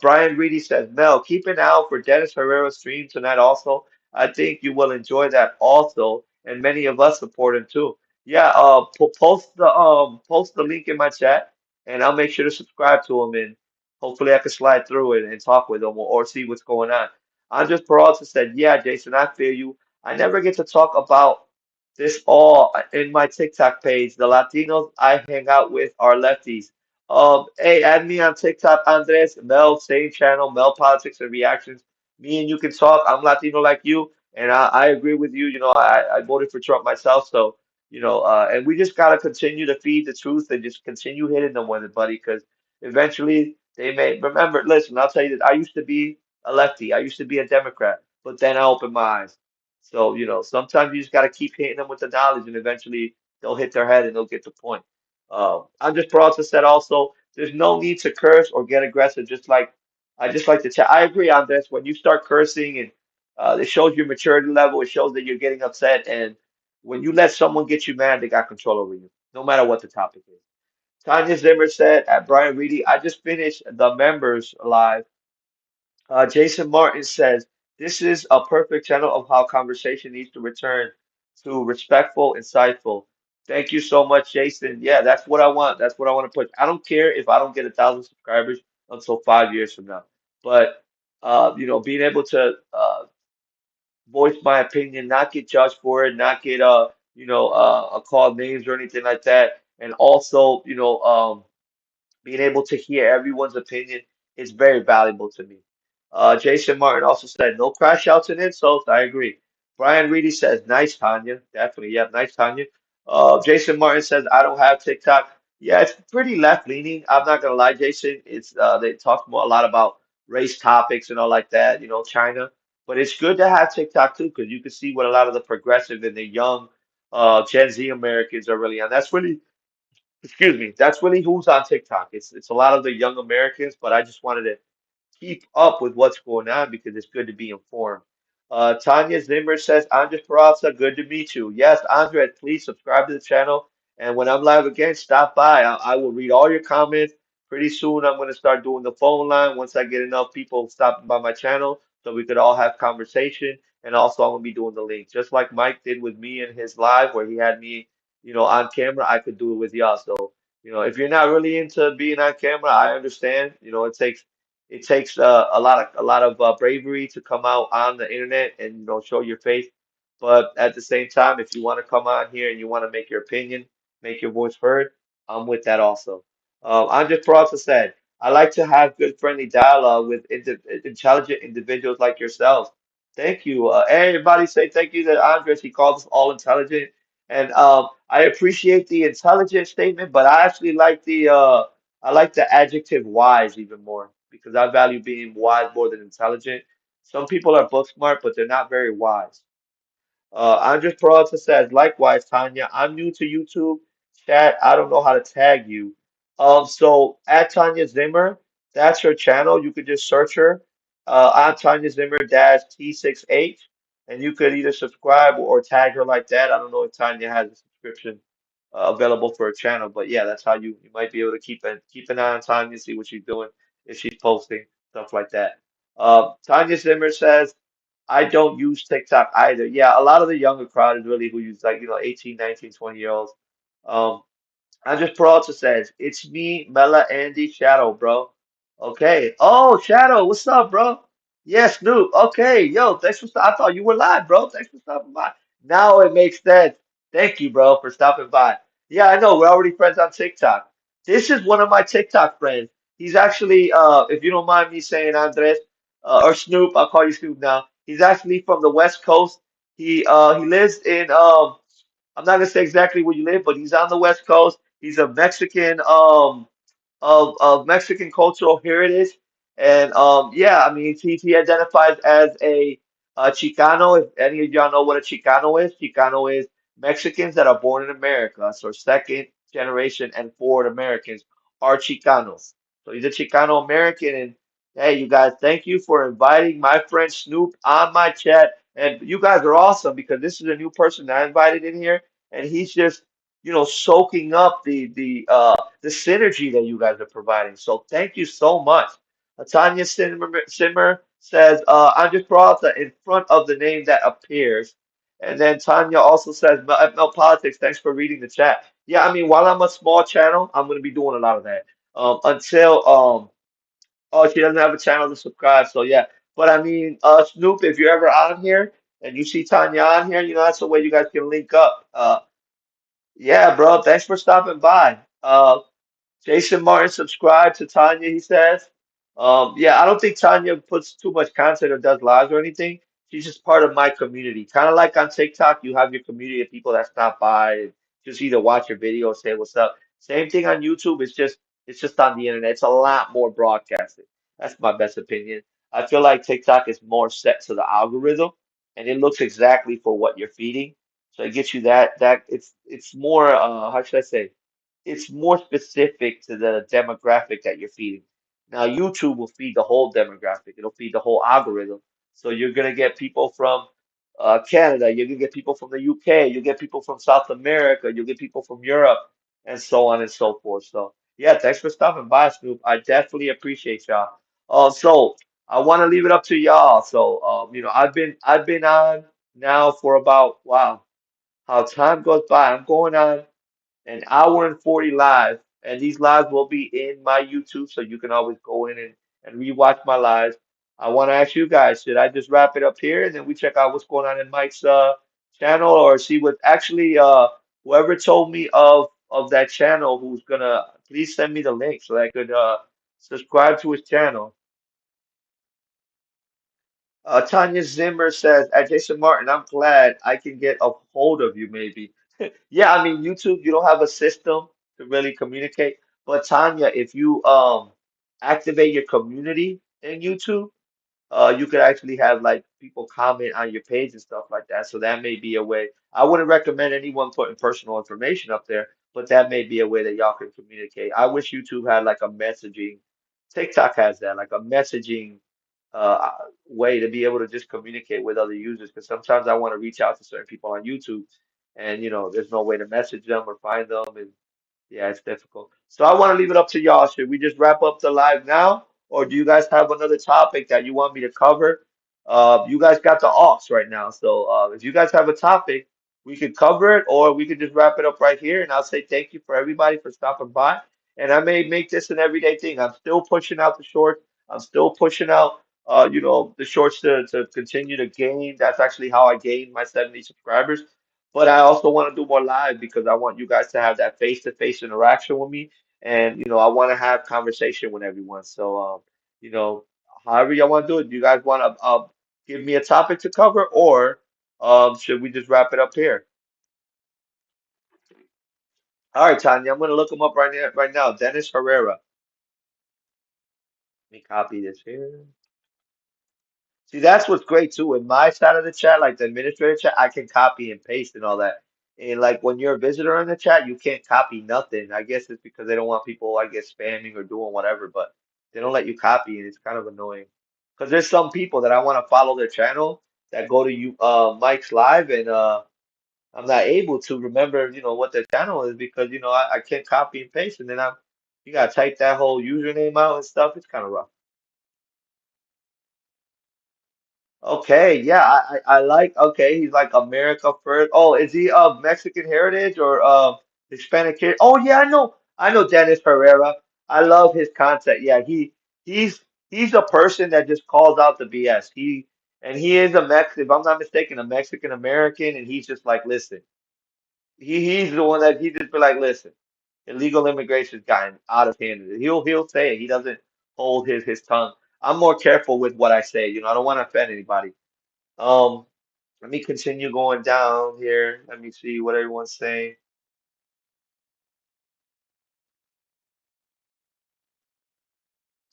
Brian Reedy says, Mel, keep an eye out for Dennis Herrera's stream tonight also. I think you will enjoy that also, and many of us support him too. Yeah, post the link in my chat, and I'll make sure to subscribe to him, and hopefully I can slide through it and talk with him or see what's going on. Andres Peralta said, "Yeah, Jason, I feel you. I never get to talk about this all in my TikTok page. The Latinos I hang out with are lefties. Hey, add me on TikTok, Andres, Mel, same channel, Mel Politics and Reactions. Me and you can talk. I'm Latino like you, and I agree with you. I voted for Trump myself, so and we just gotta continue to feed the truth and just continue hitting them with it, buddy, because eventually they may remember. Listen, I'll tell you this. I used to be a lefty. I used to be a Democrat, but then I opened my eyes. So, sometimes you just got to keep hitting them with the knowledge, and eventually they'll hit their head and they'll get the point. I'm just proud to said also, there's no need to curse or get aggressive. I just like to chat. I agree on this. When you start cursing and it shows your maturity level, it shows that you're getting upset. And when you let someone get you mad, they got control over you, no matter what the topic is. Tanya Zimmer said at Brian Reedy, I just finished the members live. Jason Martin says, this is a perfect channel of how conversation needs to return to respectful, insightful. Thank you so much, Jason. Yeah, that's what I want. That's what I want to put. I don't care if I don't get 1,000 subscribers until 5 years from now. But, being able to voice my opinion, not get judged for it, not get, called names or anything like that. And also, being able to hear everyone's opinion. it's very valuable to me. Jason Martin also said, no crash outs and insults. I agree. Brian Reedy says, nice, Tanya. Definitely. Yeah, nice, Tanya. Jason Martin says, I don't have TikTok. Yeah, it's pretty left leaning. I'm not gonna lie, Jason. It's they talk more, a lot about race topics and all like that, China. But it's good to have TikTok too, because you can see what a lot of the progressive and the young Gen Z Americans are really on. That's really, excuse me, that's really who's on TikTok. It's a lot of the young Americans, but I just wanted to keep up with what's going on because it's good to be informed. Tanya Zimmer says, Andres Peraza, good to meet you. Yes, Andres, please subscribe to the channel. And when I'm live again, stop by. I will read all your comments. Pretty soon, I'm going to start doing the phone line once I get enough people stopping by my channel so we could all have conversation. And also, I'm going to be doing the link. Just like Mike did with me in his live where he had me, on camera, I could do it with y'all. So, if you're not really into being on camera, I understand. It takes a lot of bravery to come out on the internet and show your face. But at the same time, if you want to come on here and you want to make your opinion, make your voice heard, I'm with that also. Andre Peralta said, I like to have good friendly dialogue with intelligent individuals like yourselves. Thank you. Everybody say thank you to Andres. He calls us all intelligent. And I appreciate the intelligent statement, but I like the adjective wise even more because I value being wise more than intelligent. Some people are book smart, but they're not very wise. Andres Peralta says, likewise, Tanya, I'm new to YouTube chat. I don't know how to tag you. So at Tanya Zimmer, that's her channel. You could just search her on Tanya Zimmer dash T68, and you could either subscribe or tag her like that. I don't know if Tanya has a subscription available for a channel. But yeah, that's how you might be able to keep an eye on Tanya, see what she's doing, if she's posting stuff like that. Tanya Zimmer says, I don't use TikTok either. Yeah, a lot of the younger crowd is really who use like 18, 19, 20 year olds. Um, Andres Peralta says, it's me, Mela Andy Shadow, bro. Okay. Oh, Shadow, what's up, bro? Yeah, Snoop. Okay, yo, thanks for I thought you were live, bro. Thanks for stopping by. Now it makes sense. Thank you, bro, for stopping by. Yeah, I know, we're already friends on TikTok. This is one of my TikTok friends. He's actually, if you don't mind me saying Andres, or Snoop, I'll call you Snoop now. He's actually from the West Coast. He lives in I'm not gonna say exactly where you live, but he's on the West Coast. He's a Mexican, of Mexican cultural heritage, and yeah, I mean, he identifies as a Chicano. If any of y'all know what a Chicano is Mexicans that are born in America, so second generation and forward Americans are Chicanos. So he's a Chicano American, and hey, you guys, thank you for inviting my friend Snoop on my chat. And you guys are awesome because this is a new person that I invited in here, and he's just soaking up the synergy that you guys are providing. So thank you so much. Tanya Simmer says, Andres Peralta in front of the name that appears. And then Tanya also says, Mel Politics, thanks for reading the chat. Yeah, I mean, while I'm a small channel, I'm going to be doing a lot of that. Oh, she doesn't have a channel to subscribe. So yeah. But I mean, Snoop, if you're ever on here and you see Tanya on here, that's the way you guys can link up. Yeah, bro. Thanks for stopping by. Jason Martin subscribed to Tanya, he says. Yeah, I don't think Tanya puts too much content or does lives or anything. She's just part of my community. Kind of like on TikTok, you have your community of people that stop by and just either watch your video or say what's up. Same thing on YouTube. It's just on the internet. It's a lot more broadcasted. That's my best opinion. I feel like TikTok is more set to the algorithm and it looks exactly for what you're feeding. So it gets you that it's more how should I say? It's more specific to the demographic that you're feeding. Now, YouTube will feed the whole demographic. It'll feed the whole algorithm. So you're gonna get people from Canada. You're gonna get people from the UK. You get people from South America. You get people from Europe, and so on and so forth. So yeah, thanks for stopping by, Snoop. I definitely appreciate y'all. So I want to leave it up to y'all. So I've been on now for about wow, how time goes by. I'm going on an hour and 40 live. And these lives will be in my YouTube, so you can always go in and rewatch my lives. I want to ask you guys, should I just wrap it up here and then we check out what's going on in Mike's channel or see what actually whoever told me of that channel who's gonna please send me the link so I could Subscribe to his channel. Tanya Zimmer says, at Jason Martin, I'm glad I can get a hold of you, maybe. Yeah, I mean, YouTube, you don't have a system to really communicate. But Tanya, if you activate your community in YouTube, you could actually have like people comment on your page and stuff like that. So that may be a way. I wouldn't recommend anyone putting personal information up there, but that may be a way that y'all can communicate. I wish YouTube had like a messaging. TikTok has that, like a messaging uh way to be able to just communicate with other users. Because sometimes I want to reach out to certain people on YouTube, and there's no way to message them or find them, and yeah, it's difficult. So I want to leave it up to y'all. Should we just wrap up the live now, or do you guys have another topic that you want me to cover? You guys got the aux right now, so if you guys have a topic, we could cover it, or we could just wrap it up right here. And I'll say thank you for everybody for stopping by. And I may make this an everyday thing. I'm still pushing out the shorts. I'm still pushing out, the shorts to continue to gain. That's actually how I gained my 70 subscribers. But I also want to do more live because I want you guys to have that face-to-face interaction with me. And, I want to have conversation with everyone. So, you know, however y'all want to do it, do you guys want to give me a topic to cover, or should we just wrap it up here? All right, Tanya, I'm going to look him up right now. Dennis Herrera. Let me copy this here. See, that's what's great too. In my side of the chat, like the administrator chat, I can copy and paste and all that. And like when you're a visitor in the chat, you can't copy nothing. I guess it's because they don't want people, I guess, spamming or doing whatever, but they don't let you copy, and it's kind of annoying. Because there's some people that I want to follow their channel that go to Mike's live, and I'm not able to remember, what their channel is because I can't copy and paste, and then you gotta type that whole username out and stuff. It's kind of rough. Okay, yeah, I like. Okay, he's like America first. Oh, is he of Mexican heritage or Hispanic heritage? Oh yeah, I know Dennis Herrera. I love his content. Yeah, he's he's a person that just calls out the BS. He is a if I'm not mistaken, a Mexican American, and he's just like, listen, he's the one that he just be like, listen, illegal immigration's gotten out of hand. He'll say it. He doesn't hold his tongue. I'm more careful with what I say. I don't want to offend anybody. Um, Let me continue going down here. Let me see what everyone's saying.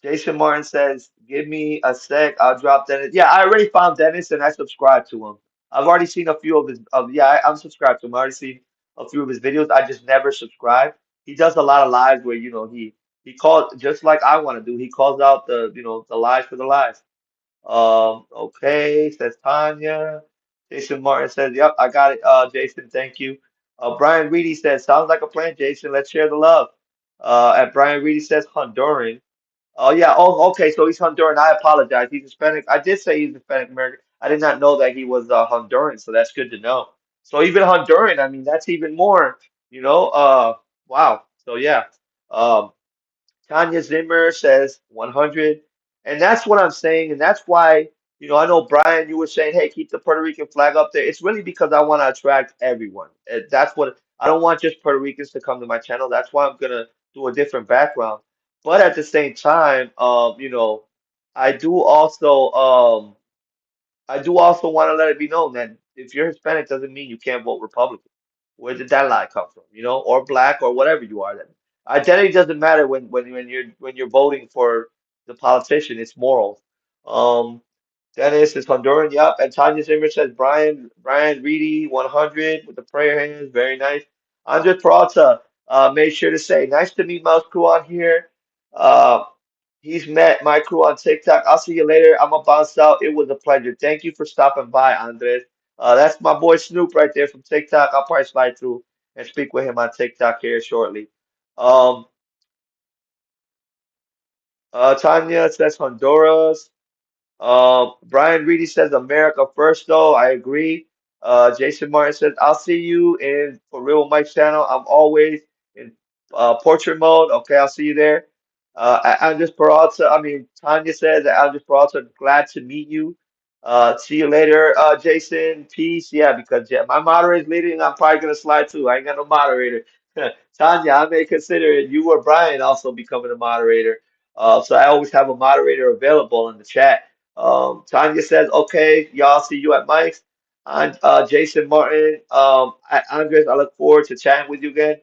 Jason Martin says, "Give me a sec. I'll drop Dennis." Yeah, I already found Dennis and I subscribed to him. I've already seen a few of his. Yeah, I'm subscribed to him. I already seen a few of his videos. I just never subscribed. He does a lot of lives where he calls just like I want to do. He calls out the lies for the lies. Okay, says Tanya. Jason Martin says, "Yep, I got it." Jason, thank you. Brian Reedy says, "Sounds like a plan, Jason. Let's share the love." And Brian Reedy says, "Honduran." Oh yeah. Oh, okay. So he's Honduran. I apologize. He's Hispanic. I did say he's Hispanic American. I did not know that he was Honduran. So that's good to know. So even Honduran, I mean, that's even more. Wow. So yeah. Um, Tanya Zimmer says 100. And that's what I'm saying. And that's why, I know, Brian, you were saying, hey, keep the Puerto Rican flag up there. It's really because I want to attract everyone. That's what I don't want just Puerto Ricans to come to my channel. That's why I'm going to do a different background. But at the same time, I do also, I do also want to let it be known that if you're Hispanic, doesn't mean you can't vote Republican. Where did that lie come from? Or black or whatever you are. Then identity doesn't matter when you're voting for the politician. It's morals. Um, Dennis is Honduran. Yup. And Tanya Zimmer says Brian Reedy 100 with the prayer hands. Very nice. Andres Peralta made sure to say, nice to meet Mouse Crew on here. Uh, He's met my crew on TikTok. I'll see you later. I'm gonna bounce out. It was a pleasure. Thank you for stopping by, Andres. That's my boy Snoop right there from TikTok. I'll probably slide through and speak with him on TikTok here shortly. Um, Tanya says Honduras. Brian Reedy says America first, though. I agree. Jason Martin says, I'll see you in For Real with Mike's channel. I'm always in portrait mode. Okay, I'll see you there. Andres Peralta, Tanya says that Andres Peralta, glad to meet you. See you later, Jason. Peace. Yeah, because my moderator is leading. I'm probably going to slide too. I ain't got no moderator. Tanya, I may consider it. You or Brian also becoming a moderator. So I always have a moderator available in the chat. Tanya says, okay, y'all, see you at Mike's. And Jason Martin, Andres, I look forward to chatting with you again.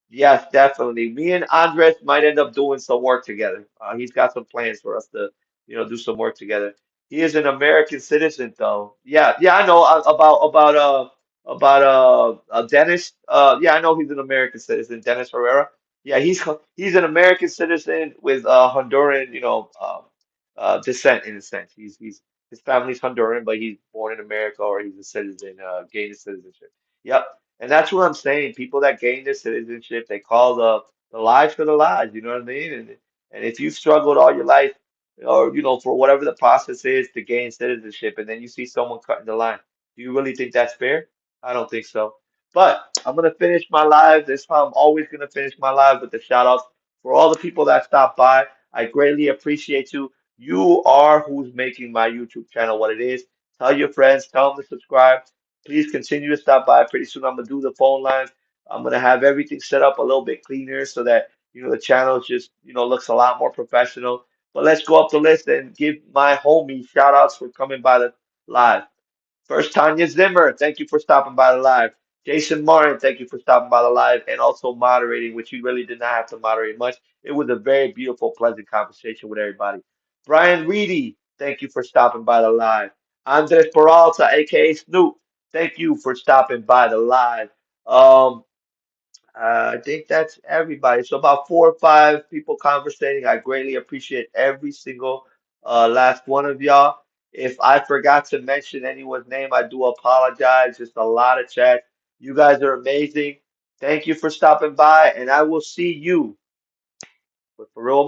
Yes, definitely. Me and Andres might end up doing some work together. He's got some plans for us to, do some work together. He is an American citizen, though. Yeah, yeah, I know about Dennis. Yeah, I know he's an American citizen, Dennis Herrera. Yeah, he's an American citizen with Honduran, descent in a sense. He's his family's Honduran, but he's born in America or he's a citizen, gained his citizenship. Yep. And that's what I'm saying. People that gain their citizenship, they call the lives for the lives. You know what I mean? And if you've struggled all your life, or for whatever the process is to gain citizenship, and then you see someone cutting the line, do you really think that's fair? I don't think so. But I'm gonna finish my live. This is how I'm always gonna finish my live with the shout outs for all the people that stopped by. I greatly appreciate you. You are who's making my YouTube channel what it is. Tell your friends, tell them to subscribe. Please continue to stop by. Pretty soon I'm gonna do the phone lines. I'm gonna have everything set up a little bit cleaner so that the channel just looks a lot more professional. But let's go up the list and give my homie shout outs for coming by the live. First, Tanya Zimmer, thank you for stopping by the live. Jason Martin, thank you for stopping by the live and also moderating, which you really did not have to moderate much. It was a very beautiful, pleasant conversation with everybody. Brian Reedy, thank you for stopping by the live. Andres Peralta, aka Snoop, thank you for stopping by the live. Um, I think that's everybody. So about 4 or 5 people conversating. I greatly appreciate every single last one of y'all. If I forgot to mention anyone's name, I do apologize. Just a lot of chat. You guys are amazing. Thank you for stopping by, and I will see you with For Real